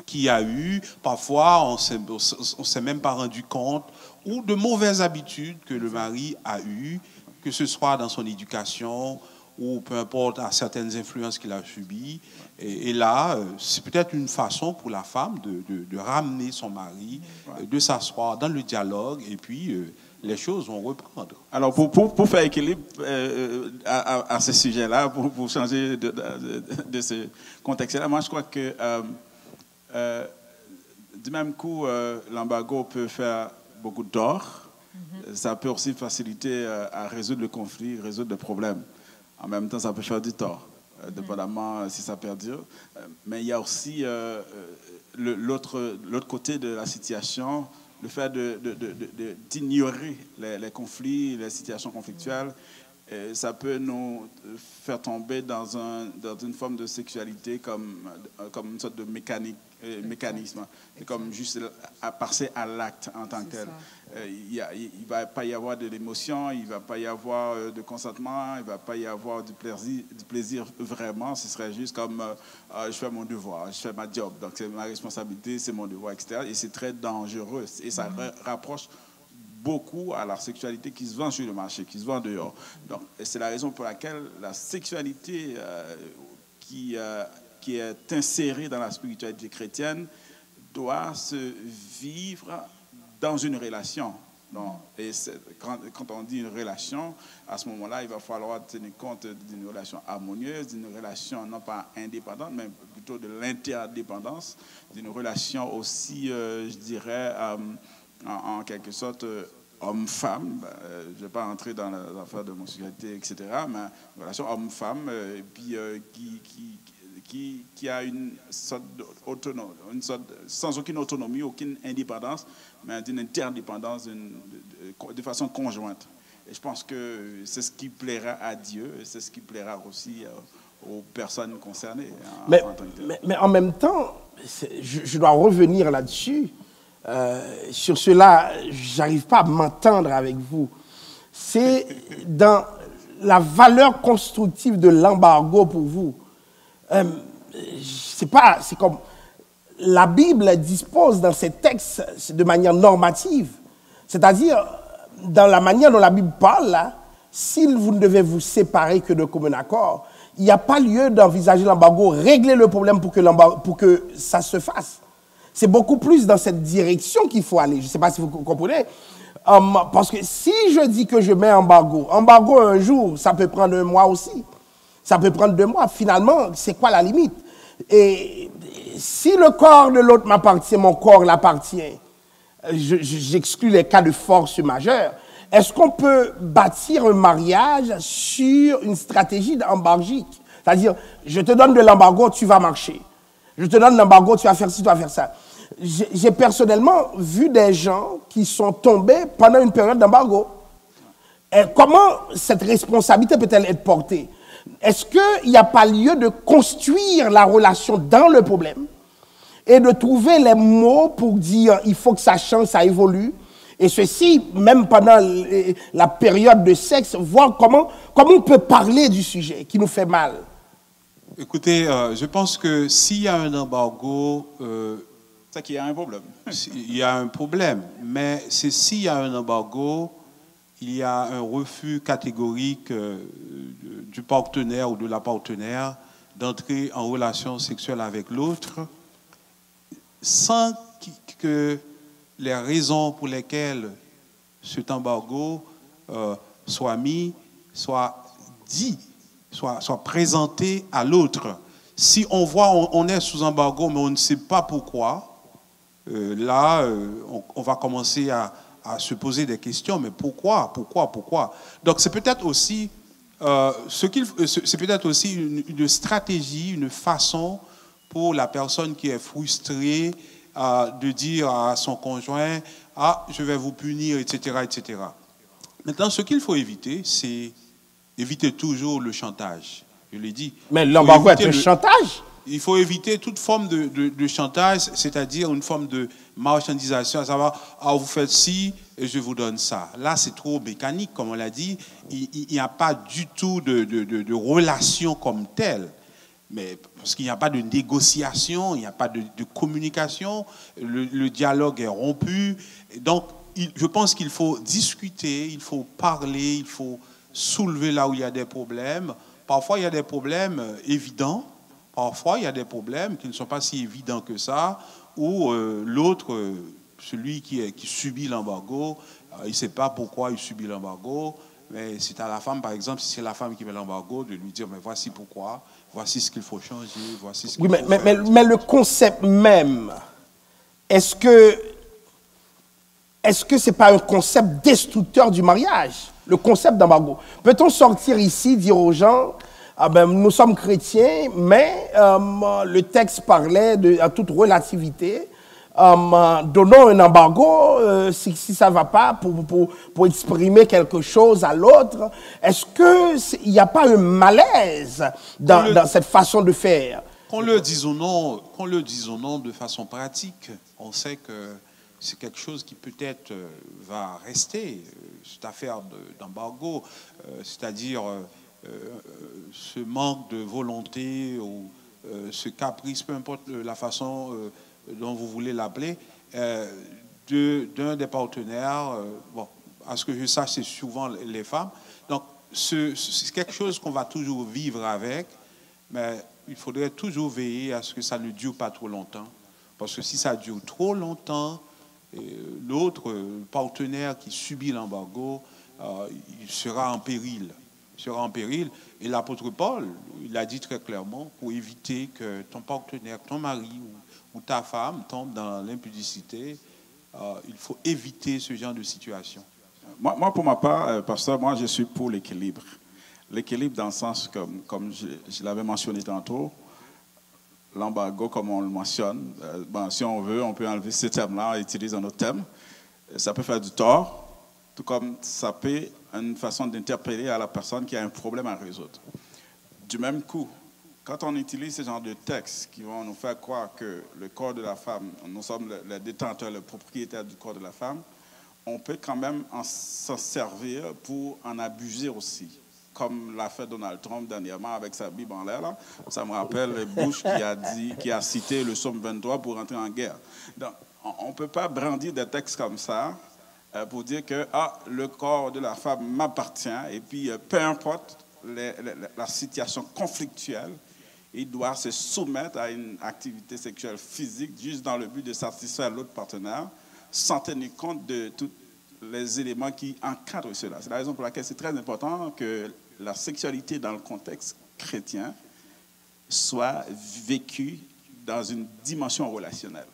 qu'il y a eu. Parfois, on ne s'est même pas rendu compte, ou de mauvaises habitudes que le mari a eues, que ce soit dans son éducation ou peu importe à certaines influences qu'il a subies. Et là, c'est peut-être une façon pour la femme de ramener son mari, de s'asseoir dans le dialogue, et puis les choses vont reprendre. Alors, pour faire équilibre à ce sujet-là, pour changer de ce contexte-là, moi, je crois que du même coup, l'embargo peut faire beaucoup de tort. Ça peut aussi faciliter à résoudre le conflit, résoudre le problème. En même temps, ça peut faire du tort, dépendamment si ça perdure. Mais il y a aussi l'autre côté de la situation, le fait d'ignorer les conflits, les situations conflictuelles. Ça peut nous faire tomber dans une forme de sexualité comme une sorte de mécanisme. C'est comme juste à passer à l'acte en tant que tel. Il ne va pas y avoir de l'émotion, il ne va pas y avoir de consentement, il ne va pas y avoir du plaisir vraiment. Ce serait juste comme je fais mon devoir, je fais ma job. Donc c'est ma responsabilité, c'est mon devoir, etc. Et c'est très dangereux. Et ça rapproche beaucoup à la sexualité qui se vend sur le marché, qui se vend dehors. Donc, c'est la raison pour laquelle la sexualité qui est insérée dans la spiritualité chrétienne doit se vivre dans une relation. Donc, et quand on dit une relation, à ce moment-là, il va falloir tenir compte d'une relation harmonieuse, d'une relation non pas indépendante, mais plutôt de l'interdépendance, d'une relation aussi, je dirais, en quelque sorte, homme-femme. Je ne vais pas entrer dans l'affaire de l'homosexualité, etc., mais une relation homme-femme, et puis qui a une sorte sans aucune autonomie, aucune indépendance, mais d'une interdépendance de façon conjointe. Et je pense que c'est ce qui plaira à Dieu, et c'est ce qui plaira aussi aux personnes concernées. Mais en même temps, je dois revenir là-dessus. Sur cela, j'arrive pas à m'entendre avec vous. C'est dans la valeur constructive de l'embargo pour vous. C'est comme la Bible dispose dans ses textes de manière normative. C'est-à-dire, dans la manière dont la Bible parle, là, si vous ne devez vous séparer que de commun accord, il n'y a pas lieu d'envisager l'embargo, régler le problème pour que ça se fasse. C'est beaucoup plus dans cette direction qu'il faut aller. Je ne sais pas si vous comprenez. Parce que si je dis que je mets embargo un jour, ça peut prendre un mois aussi. Ça peut prendre 2 mois. Finalement, c'est quoi la limite? Et si le corps de l'autre m'appartient, mon corps l'appartient, j'exclus les cas de force majeure. Est-ce qu'on peut bâtir un mariage sur une stratégie embargique? C'est-à-dire, je te donne de l'embargo, tu vas marcher. Je te donne l'embargo, tu vas faire ci, tu vas faire ça. J'ai personnellement vu des gens qui sont tombés pendant une période d'embargo. Comment cette responsabilité peut-elle être portée? Est-ce qu'il n'y a pas lieu de construire la relation dans le problème et de trouver les mots pour dire il faut que ça change, ça évolue? Et ceci, même pendant la période de sexe, voir comment on peut parler du sujet qui nous fait mal. Écoutez, je pense que s'il y a un embargo, c'est qu'il y a un problème. Il y a un problème, mais c'est s'il y a un embargo, il y a un refus catégorique du partenaire ou de la partenaire d'entrer en relation sexuelle avec l'autre sans que les raisons pour lesquelles cet embargo soit mis, soit dit, soit présenté à l'autre. Si on voit, on est sous embargo, mais on ne sait pas pourquoi, là, on va commencer à se poser des questions. Mais pourquoi? Donc, c'est peut-être aussi, c'est peut-être aussi une stratégie, une façon pour la personne qui est frustrée de dire à son conjoint « Ah, je vais vous punir, etc. etc. » Maintenant, ce qu'il faut éviter, c'est éviter toujours le chantage. Je l'ai dit. Mais l'embargo est un chantage. Il faut éviter toute forme de chantage, c'est-à-dire une forme de marchandisation, à savoir, ah, vous faites ci et je vous donne ça. Là, c'est trop mécanique, comme on l'a dit. Il n'y a pas du tout de relation comme telle. Mais parce qu'il n'y a pas de négociation, il n'y a pas de communication, le dialogue est rompu. Donc, je pense qu'il faut discuter, il faut parler, il faut soulever là où il y a des problèmes. Parfois, il y a des problèmes évidents. Parfois, il y a des problèmes qui ne sont pas si évidents que ça, où l'autre, celui qui subit l'embargo, il ne sait pas pourquoi il subit l'embargo, mais c'est à la femme, par exemple, si c'est la femme qui met l'embargo, de lui dire, mais voici pourquoi, voici ce qu'il faut changer, voici ce qu'il faut faire. Mais le concept même, est-ce que ce n'est pas un concept destructeur du mariage, le concept d'embargo? Peut-on sortir ici, dire aux gens, ah ben, nous sommes chrétiens, mais le texte parlait à toute relativité. Donnons un embargo si ça ne va pas pour exprimer quelque chose à l'autre. Est-ce qu'il n'y a pas un malaise dans cette façon de faire? Qu'on le dise ou non de façon pratique, on sait que c'est quelque chose qui peut-être va rester, cette affaire d'embargo, c'est-à-dire ce manque de volonté ou ce caprice, peu importe la façon dont vous voulez l'appeler, d'un des partenaires. Bon, à ce que je sache, c'est souvent les femmes. Donc, c'est quelque chose qu'on va toujours vivre avec, mais il faudrait toujours veiller à ce que ça ne dure pas trop longtemps. Parce que si ça dure trop longtemps, l'autre partenaire qui subit l'embargo, il sera en péril. Et l'apôtre Paul, il a dit très clairement, pour éviter que ton partenaire, ton mari ou ta femme tombe dans l'impudicité, il faut éviter ce genre de situation. Moi pour ma part, pasteur, moi, je suis pour l'équilibre. L'équilibre dans le sens, comme je l'avais mentionné tantôt, l'embargo, comme on le mentionne, si on veut, on peut enlever ce terme-là et utiliser un autre terme. Ça peut faire du tort, tout comme ça peut une façon d'interpeller à la personne qui a un problème à résoudre. Du même coup, quand on utilise ce genre de textes qui vont nous faire croire que le corps de la femme, nous sommes les détenteurs, les propriétaires du corps de la femme, on peut quand même s'en servir pour en abuser aussi. Comme l'a fait Donald Trump dernièrement avec sa Bible en l'air. Là. Ça me rappelle Bush qui a cité le Psaume 23 pour entrer en guerre. Donc, on ne peut pas brandir des textes comme ça pour dire que le corps de la femme m'appartient et puis peu importe la situation conflictuelle, il doit se soumettre à une activité sexuelle physique juste dans le but de satisfaire l'autre partenaire sans tenir compte de tous les éléments qui encadrent cela. C'est la raison pour laquelle c'est très important que la sexualité dans le contexte chrétien soit vécue dans une dimension relationnelle.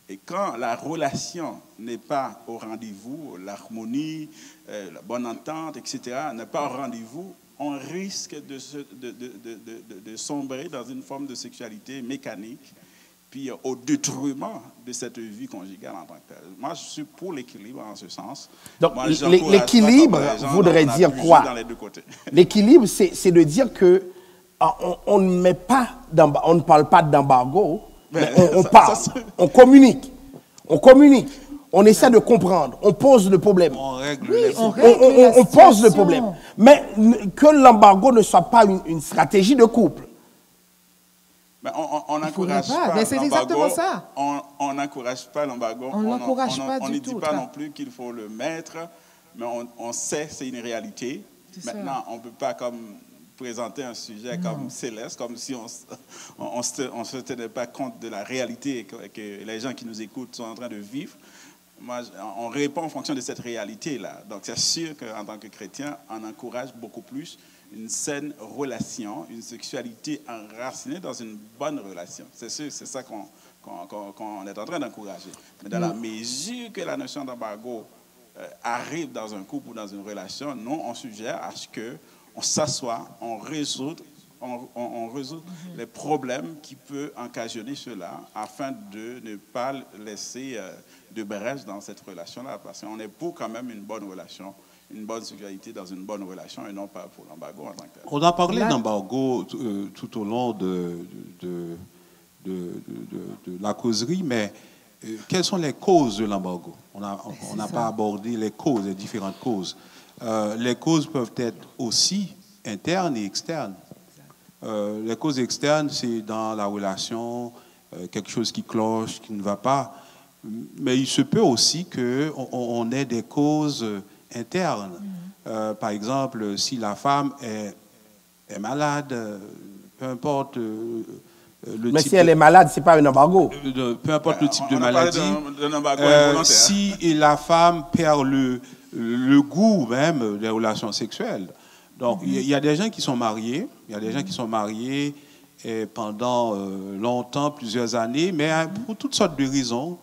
Et quand la relation n'est pas au rendez-vous, l'harmonie, la bonne entente, etc., n'est pas au rendez-vous, on risque de sombrer dans une forme de sexualité mécanique, puis au détriment de cette vie conjugale en tant que telle. Moi, je suis pour l'équilibre en ce sens. Donc, l'équilibre voudrait dire quoi? L'équilibre, c'est de dire que on ne met pas, on ne parle pas d'embargo, mais on parle, on communique, on essaie de comprendre, on pose le problème. On pose le problème. Mais que l'embargo ne soit pas une stratégie de couple. Mais on n'encourage pas l'embargo. C'est exactement ça. On n'encourage pas l'embargo. On n'encourage pas on du ne tout. dit pas non plus qu'il faut le mettre, mais on sait c'est une réalité. Maintenant, on ne peut pas présenter un sujet comme céleste, comme si on ne se tenait pas compte de la réalité que les gens qui nous écoutent sont en train de vivre. Moi, on répond en fonction de cette réalité-là. Donc, c'est sûr qu'en tant que chrétien, on encourage beaucoup plus une saine relation, une sexualité enracinée dans une bonne relation. C'est sûr, c'est ça qu'on est en train d'encourager. Mais dans la mesure que la notion d'embargo arrive dans un couple ou dans une relation, nous, on suggère à ce qu'on s'assoie, on résout on résout les problèmes qui peuvent occasionner cela afin de ne pas laisser de brèche dans cette relation-là. Parce qu'on est pour quand même une bonne relation, une bonne sexualité dans une bonne relation et non pas pour l'embargo en tant que tel. On a parlé d'embargo tout au long de la causerie, mais quelles sont les causes de l'embargo? On n'a pas abordé les causes, les différentes causes. Les causes peuvent être aussi internes et externes. Les causes externes, c'est dans la relation, quelque chose qui cloche, qui ne va pas. Mais il se peut aussi qu'on ait des causes internes. Par exemple, si la femme est malade, peu importe le mais type si elle est malade, ce n'est pas un embargo. Peu importe le type de maladie. D'un embargo involontaire. Si la femme perd le goût même des relations sexuelles. Donc, il y a des gens qui sont mariés, pendant longtemps, plusieurs années, mais pour toutes sortes de raisons,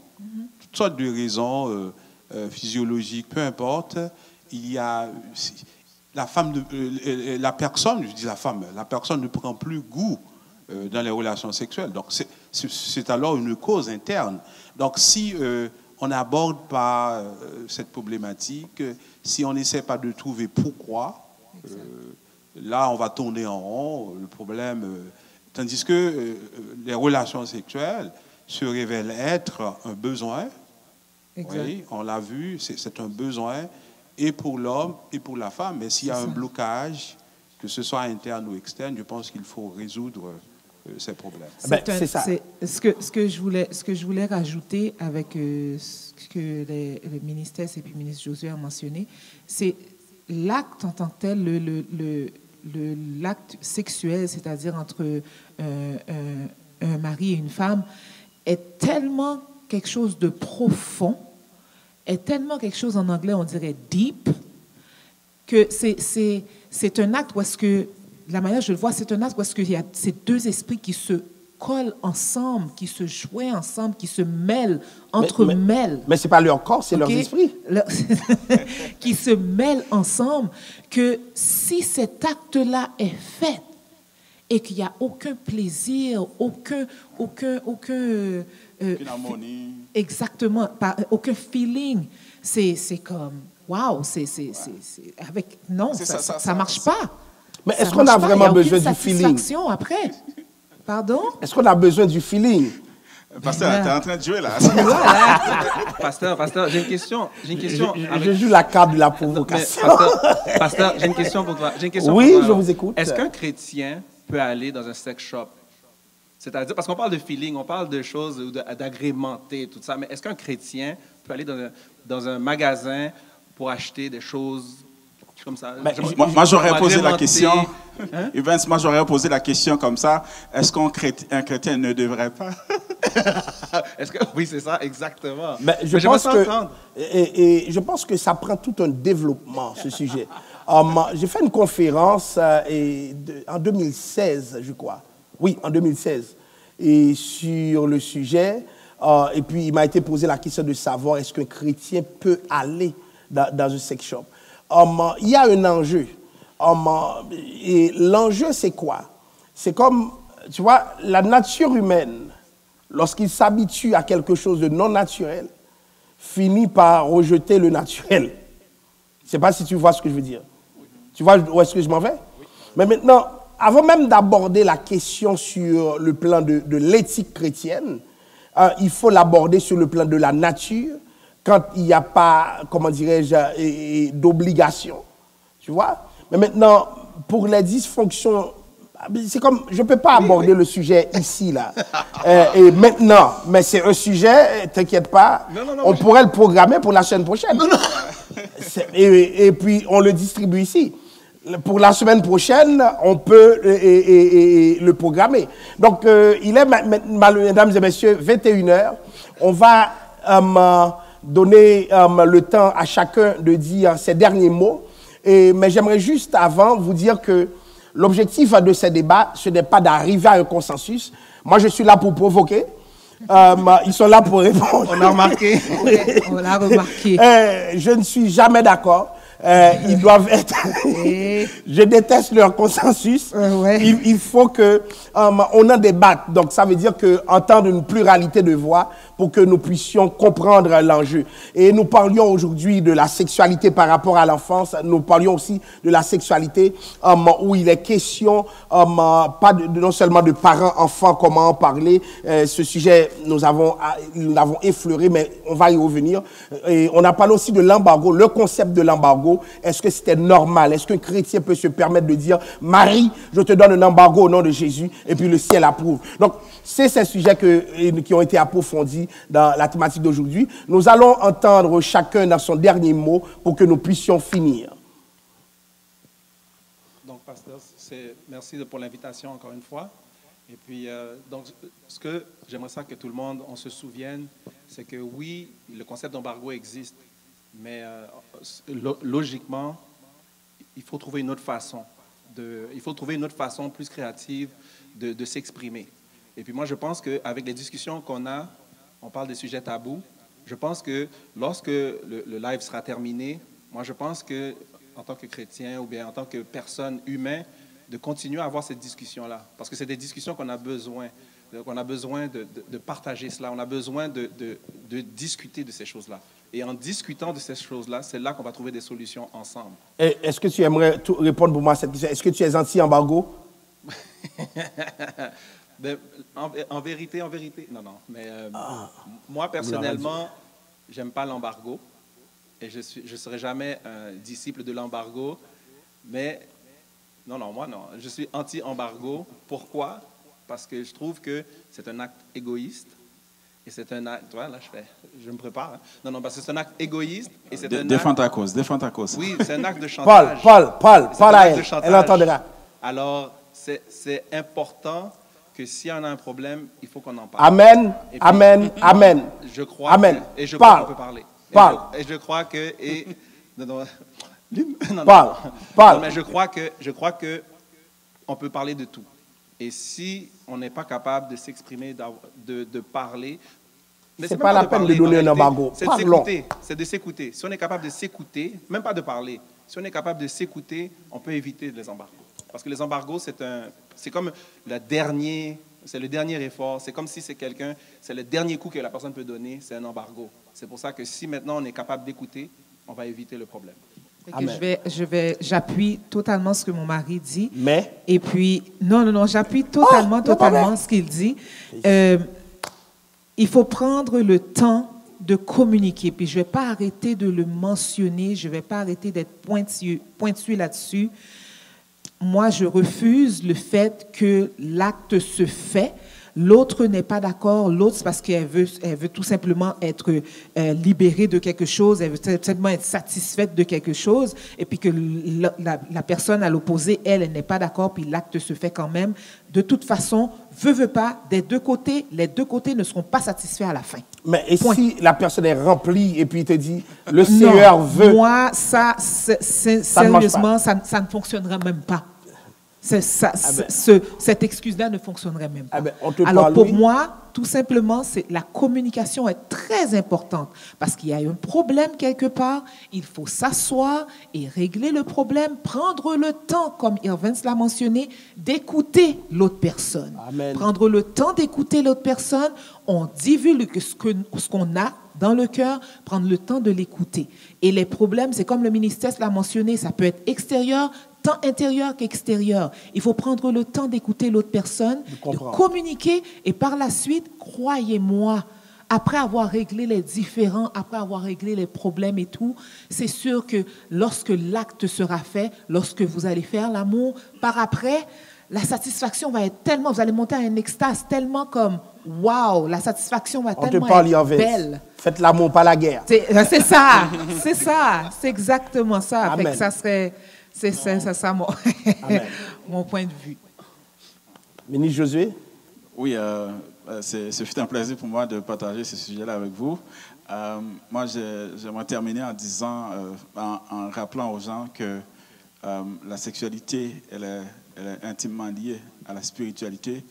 physiologiques, peu importe, il y a la personne ne prend plus goût dans les relations sexuelles. Donc, c'est alors une cause interne. Donc, si on n'aborde pas cette problématique, si on n'essaie pas de trouver pourquoi, là, on va tourner en rond, le problème. Tandis que les relations sexuelles se révèlent être un besoin. Oui, on l'a vu, c'est un besoin, et pour l'homme et pour la femme. Mais s'il y a un blocage, que ce soit interne ou externe, je pense qu'il faut résoudre ces problèmes. C'est ça. Ce que je voulais rajouter avec ce que les ministres et puis le ministre Josué a mentionné, c'est l'acte en tant que tel, l'acte sexuel, c'est-à-dire entre un mari et une femme, est tellement quelque chose de profond, est tellement quelque chose en anglais, on dirait deep, que c'est un acte où est-ce que, la manière dont je le vois, c'est un acte où est-ce qu'il y a ces deux esprits qui se collent ensemble, qui se joignent ensemble, qui se mêlent, entremêlent. Mais ce n'est pas leur corps, c'est leurs esprits. Qui se mêlent ensemble, que si cet acte-là est fait et qu'il n'y a aucun plaisir, aucune harmonie. Exactement, aucun feeling, c'est comme, wow, avec, non, ça ne marche pas. Mais est-ce qu'on a vraiment besoin du feeling? Après. Pardon? Est-ce qu'on a besoin du feeling? Pasteur, tu es en train de jouer là. Pasteur, j'ai une question. Je joue la carte de la provocation. Pasteur, j'ai une question pour toi. Oui, je vous écoute. Est-ce qu'un chrétien peut aller dans un sex shop? C'est-à-dire, parce qu'on parle de feeling, on parle de choses, d'agrémenter, tout ça, mais est-ce qu'un chrétien peut aller dans un magasin pour acheter des choses comme ça? Moi, j'aurais posé la question. Hein? Evans, moi, j'aurais posé la question comme ça. Est-ce qu'un chrétien ne devrait pas? Oui, c'est ça, exactement. Mais je pense que ça prend tout un développement, ce sujet. J'ai fait une conférence en 2016, je crois. Oui, en 2016. Et sur le sujet, et puis il m'a été posé la question de savoir est-ce qu'un chrétien peut aller dans un sex shop. Il y a un enjeu. Et l'enjeu, c'est quoi? C'est comme, tu vois, la nature humaine, lorsqu'il s'habitue à quelque chose de non naturel, finit par rejeter le naturel. Je ne sais pas si tu vois ce que je veux dire. Tu vois où est-ce que je m'en vais? Mais maintenant, avant même d'aborder la question sur le plan de l'éthique chrétienne, il faut l'aborder sur le plan de la nature, quand il n'y a pas, comment dirais-je, d'obligation. Tu vois? Mais maintenant, pour les dysfonctions, c'est comme, je ne peux pas aborder le sujet ici, là, et maintenant, mais c'est un sujet, t'inquiète pas, on pourrait le programmer pour la semaine prochaine. Et puis, on le distribue ici. Pour la semaine prochaine, on peut le programmer. Donc, il est, mesdames et messieurs, 21h. On va donner le temps à chacun de dire ses derniers mots. Mais j'aimerais juste avant vous dire que l'objectif de ces débats, ce n'est pas d'arriver à un consensus. Moi, je suis là pour provoquer. Ils sont là pour répondre. On a remarqué. On l'a remarqué. Je ne suis jamais d'accord. ils doivent être... Je déteste leur consensus. Ouais. Il faut que on en débatte. Donc, ça veut dire qu'entendre une pluralité de voix pour que nous puissions comprendre l'enjeu. Et nous parlions aujourd'hui de la sexualité par rapport à l'enfance. Nous parlions aussi de la sexualité où il est question non seulement de parents-enfants, comment en parler. Ce sujet, nous l'avons effleuré, mais on va y revenir. Et on a parlé aussi de l'embargo, le concept de l'embargo. Est-ce que c'était normal? Est-ce qu'un chrétien peut se permettre de dire, Marie, je te donne un embargo au nom de Jésus, et puis le ciel approuve? Donc, c'est ces sujets qui ont été approfondis dans la thématique d'aujourd'hui. Nous allons entendre chacun dans son dernier mot pour que nous puissions finir. Donc, pasteur, merci pour l'invitation encore une fois. Et puis, donc, ce que j'aimerais ça que tout le monde, on se souvienne, c'est que oui, le concept d'embargo existe, mais logiquement, il faut trouver une autre façon. Il faut trouver une autre façon plus créative de s'exprimer. Et puis moi, je pense qu'avec les discussions qu'on a, on parle des sujets tabous. Je pense que lorsque le live sera terminé, moi, je pense que en tant que chrétien ou bien en tant que personne humaine, de continuer à avoir cette discussion-là. Parce que c'est des discussions qu'on a besoin. On a besoin de partager cela. On a besoin de discuter de ces choses-là. Et en discutant de ces choses-là, c'est là qu'on va trouver des solutions ensemble. Est-ce que tu aimerais répondre pour moi à cette question? Est-ce que tu es anti-embargo? En vérité, non. Mais moi, personnellement, j'aime pas l'embargo. Et je serai jamais un disciple de l'embargo. Mais non, moi, non. Je suis anti-embargo. Pourquoi? Parce que je trouve que c'est un acte égoïste. Et c'est un acte... Tu vois, là, je me prépare. Hein. Non, parce que c'est un acte égoïste. Et c'est défends ta cause. Oui, c'est un acte de chantage. Paul, à elle. Elle entendra. Alors, c'est important que s'il y en a un problème, il faut qu'on en parle. Amen, puis, amen. Je crois amen. Et je crois qu'on peut parler. Et je crois que... Parle. Mais je crois que on peut parler de tout. Et si on n'est pas capable de s'exprimer, de parler... C'est pas la peine de donner un embargo. C'est de s'écouter. Si on est capable de s'écouter, même pas de parler, si on est capable de s'écouter, on peut éviter les embargos. Parce que les embargos, c'est comme le dernier effort. C'est comme si c'est le dernier coup que la personne peut donner, c'est un embargo. C'est pour ça que si maintenant on est capable d'écouter, on va éviter le problème. J'appuie totalement ce que mon mari dit. Mais? Et puis, non, j'appuie totalement ce qu'il dit. Il faut prendre le temps de communiquer. Puis je ne vais pas arrêter de le mentionner, je ne vais pas arrêter d'être pointu là-dessus. Moi, je refuse le fait que l'acte se fait. L'autre n'est pas d'accord. L'autre, c'est parce qu'elle veut tout simplement être libérée de quelque chose. Elle veut tout simplement être satisfaite de quelque chose. Et puis que la personne à l'opposé, elle n'est pas d'accord. Puis l'acte se fait quand même. De toute façon, veut pas, les deux côtés ne seront pas satisfaits à la fin. Mais et si la personne est remplie et puis il te dit, le Seigneur veut... Moi, sérieusement, ça ne fonctionnerait même pas. Cette excuse-là ne fonctionnerait même pas. Alors pour moi, tout simplement, la communication est très importante parce qu'il y a un problème quelque part, il faut s'asseoir et régler le problème, prendre le temps, comme Irvins l'a mentionné, d'écouter l'autre personne. Amen. Prendre le temps d'écouter l'autre personne, on divulgue ce qu'on a dans le cœur, prendre le temps de l'écouter. Et les problèmes, c'est comme le ministère l'a mentionné, ça peut être extérieur, tant intérieur qu'extérieur. Il faut prendre le temps d'écouter l'autre personne, de communiquer, et par la suite, croyez-moi, après avoir réglé les différends, après avoir réglé les problèmes et tout, c'est sûr que lorsque l'acte sera fait, lorsque vous allez faire l'amour, par après, la satisfaction va être tellement, vous allez monter à une extase tellement comme, waouh, la satisfaction va tellement être belle. Faites l'amour, pas la guerre. C'est ça, c'est exactement ça. Avec ça serait... C'est ça mon point de vue. Ministre Josué? Oui, ce fut un plaisir pour moi de partager ce sujet-là avec vous. Moi, j'aimerais terminer en disant, en rappelant aux gens que la sexualité, elle est intimement liée à la spiritualité.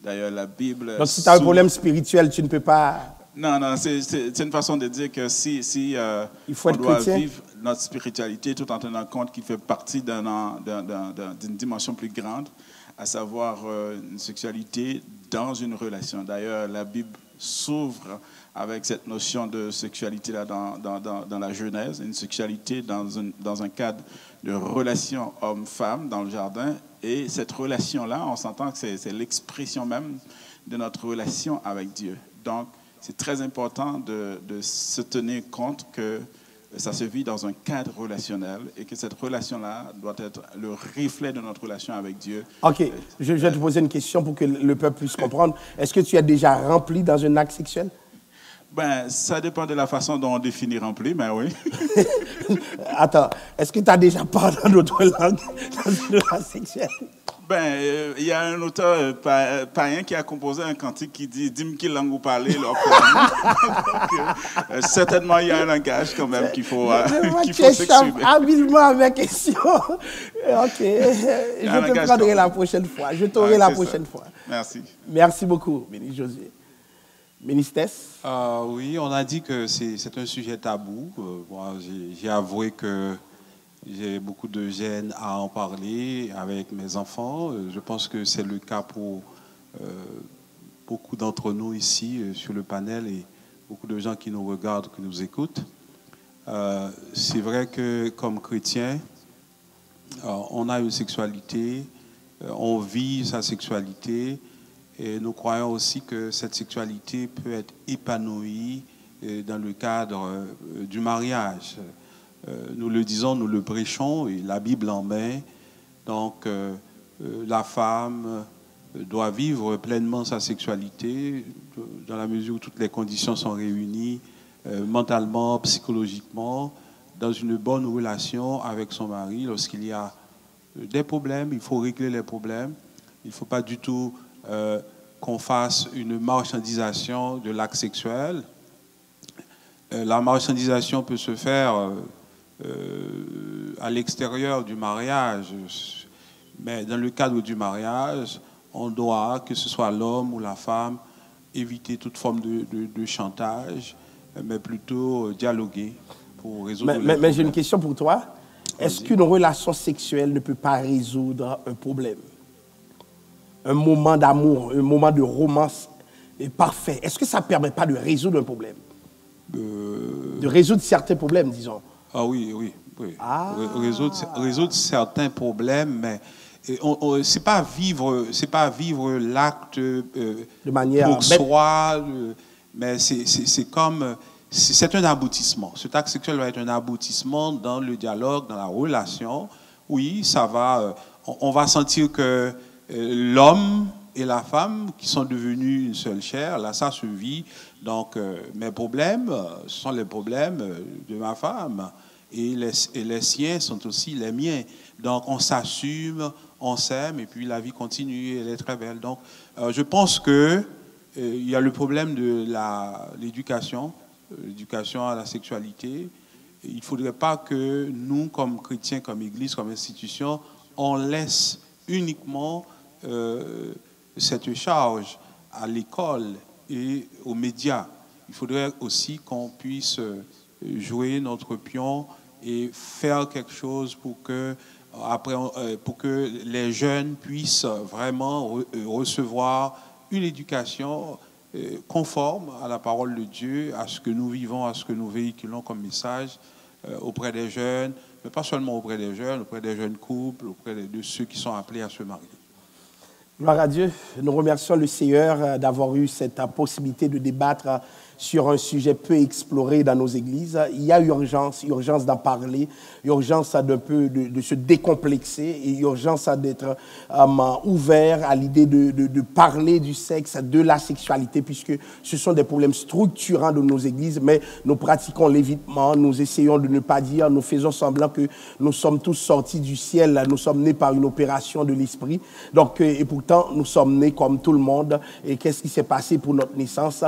D'ailleurs, la Bible... Donc, si tu as un problème spirituel, tu ne peux pas... Non, c'est une façon de dire que si Il faut on être doit chrétien. vivre notre spiritualité tout en tenant compte qu'il fait partie d'une dimension plus grande, à savoir une sexualité dans une relation. D'ailleurs, la Bible s'ouvre avec cette notion de sexualité-là dans la Genèse, une sexualité dans un cadre de relation homme-femme dans le jardin. Et cette relation-là, on s'entend que c'est l'expression même de notre relation avec Dieu. Donc, c'est très important de se tenir compte que ça se vit dans un cadre relationnel et que cette relation-là doit être le reflet de notre relation avec Dieu. OK, je vais te poser une question pour que le peuple puisse comprendre. Est-ce que tu as déjà rempli dans un acte sexuel? Ben, ça dépend de la façon dont on définit rempli, mais oui. Attends, est-ce que tu as déjà parlé dans d'autres langues dans un acte sexuel? Ben, il y a un auteur païen qui a composé un cantique qui dit « Dis-moi quelle langue vous parlez. » Certainement, il y a un langage quand même qu'il faut s'exprimer. Habilement à ma question. OK, je te prendrai la prochaine fois. Je t'aurai la prochaine fois. Merci. Merci beaucoup, ministre José. Ministre Tess? Oui, on a dit que c'est un sujet tabou. Moi, j'ai avoué que j'ai beaucoup de gêne à en parler avec mes enfants. Je pense que c'est le cas pour beaucoup d'entre nous ici sur le panel et beaucoup de gens qui nous regardent, qui nous écoutent. C'est vrai que comme chrétiens, on a une sexualité, on vit sa sexualité et nous croyons aussi que cette sexualité peut être épanouie dans le cadre du mariage. Nous le disons, nous le prêchons, et la Bible en met. Donc, la femme doit vivre pleinement sa sexualité dans la mesure où toutes les conditions sont réunies, mentalement, psychologiquement, dans une bonne relation avec son mari. Lorsqu'il y a des problèmes, il faut régler les problèmes. Il ne faut pas du tout qu'on fasse une marchandisation de l'acte sexuel. La marchandisation peut se faire à l'extérieur du mariage, mais dans le cadre du mariage, on doit, que ce soit l'homme ou la femme, éviter toute forme de chantage, mais plutôt dialoguer pour résoudre les problèmes. Mais j'ai une question pour toi. Est-ce qu'une relation sexuelle ne peut pas résoudre un problème? Un moment d'amour, un moment de romance est parfait. Est-ce que ça ne permet pas de résoudre un problème? De résoudre certains problèmes, disons. Ah oui. Ah. Résoudre certains problèmes, mais c'est pas vivre l'acte de manière pour soi, mais c'est comme c'est un aboutissement. Cet acte sexuel va être un aboutissement dans le dialogue, dans la relation. Oui, ça va. On va sentir que l'homme et la femme qui sont devenus une seule chair, là, ça se vit. Donc, mes problèmes, ce sont les problèmes de ma femme. Et les siens sont aussi les miens. Donc, on s'assume, on s'aime, et puis la vie continue, elle est très belle. Donc, je pense qu'il y a le problème de l'éducation à la sexualité. Il ne faudrait pas que nous, comme chrétiens, comme Église, comme institution, on laisse uniquement cette charge à l'école et aux médias. Il faudrait aussi qu'on puisse jouer notre pion et faire quelque chose pour que les jeunes puissent vraiment recevoir une éducation conforme à la parole de Dieu, à ce que nous vivons, à ce que nous véhiculons comme message auprès des jeunes, mais pas seulement auprès des jeunes couples, auprès de ceux qui sont appelés à se marier. Gloire à Dieu. Nous remercions le Seigneur d'avoir eu cette possibilité de débattre sur un sujet peu exploré dans nos églises. Il y a urgence d'en parler, urgence de se décomplexer et urgence d'être ouvert à l'idée de parler du sexe, de la sexualité, puisque ce sont des problèmes structurants de nos églises, mais nous pratiquons l'évitement, nous essayons de ne pas dire, nous faisons semblant que nous sommes tous sortis du ciel, nous sommes nés par une opération de l'esprit, donc, et pourtant nous sommes nés comme tout le monde. Et qu'est-ce qui s'est passé pour notre naissance?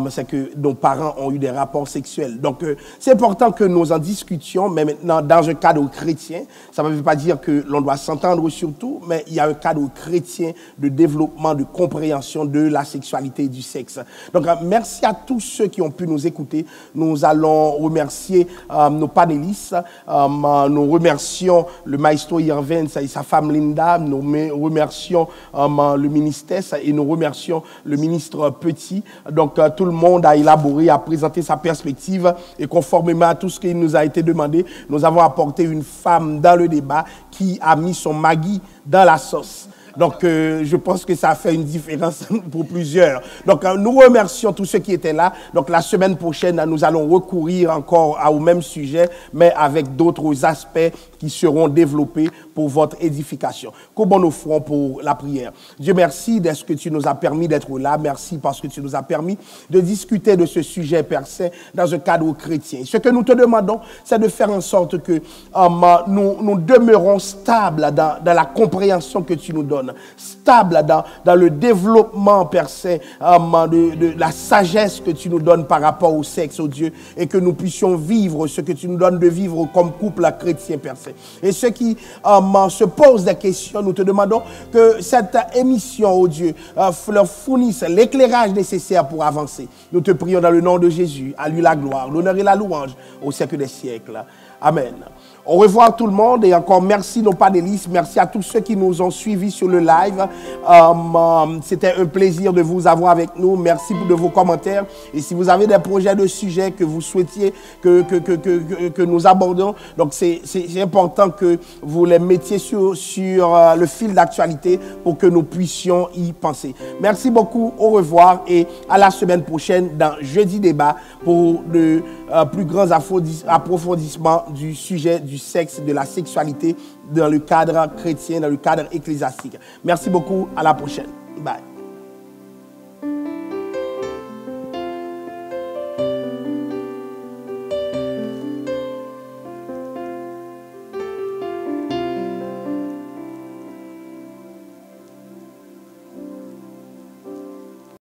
C'est que nos parents ont eu des rapports sexuels. Donc, c'est important que nous en discutions, mais maintenant, dans un cadre chrétien. Ça ne veut pas dire que l'on doit s'entendre sur tout, mais il y a un cadre chrétien de développement, de compréhension de la sexualité et du sexe. Donc, merci à tous ceux qui ont pu nous écouter. Nous allons remercier nos panélistes. Nous remercions le maestro Irvin et sa femme Linda. Nous remercions le ministère et nous remercions le ministre Petit. Donc, tout le monde a élaboré, a présenté sa perspective et conformément à tout ce qui nous a été demandé, nous avons apporté une femme dans le débat qui a mis son Maggi dans la sauce. Donc, je pense que ça a fait une différence pour plusieurs. Donc, nous remercions tous ceux qui étaient là. Donc, la semaine prochaine, nous allons recourir encore au même sujet, mais avec d'autres aspects qui seront développés pour votre édification. Comment nous ferons pour la prière? Dieu merci de ce que tu nous as permis d'être là. Merci parce que tu nous as permis de discuter de ce sujet, Père Saint, dans un cadre chrétien. Ce que nous te demandons, c'est de faire en sorte que nous demeurons stables dans la compréhension que tu nous donnes, stables dans le développement, Père Saint, de la sagesse que tu nous donnes par rapport au sexe, au Dieu, et que nous puissions vivre ce que tu nous donnes de vivre comme couple chrétien, Père Saint. Et ceux qui se posent des questions, nous te demandons que cette émission, oh Dieu, leur fournisse l'éclairage nécessaire pour avancer. Nous te prions dans le nom de Jésus, à lui la gloire, l'honneur et la louange au siècle des siècles. Amen. Au revoir tout le monde et encore merci nos panélistes, merci à tous ceux qui nous ont suivis sur le live. C'était un plaisir de vous avoir avec nous. Merci de vos commentaires. Et si vous avez des projets de sujets que vous souhaitiez que nous abordons, donc c'est important que vous les mettiez sur le fil d'actualité pour que nous puissions y penser. Merci beaucoup, au revoir et à la semaine prochaine dans Jeudi Débat pour de plus grands approfondissements du sujet du sexe, de la sexualité dans le cadre chrétien, dans le cadre ecclésiastique. Merci beaucoup, à la prochaine. Bye.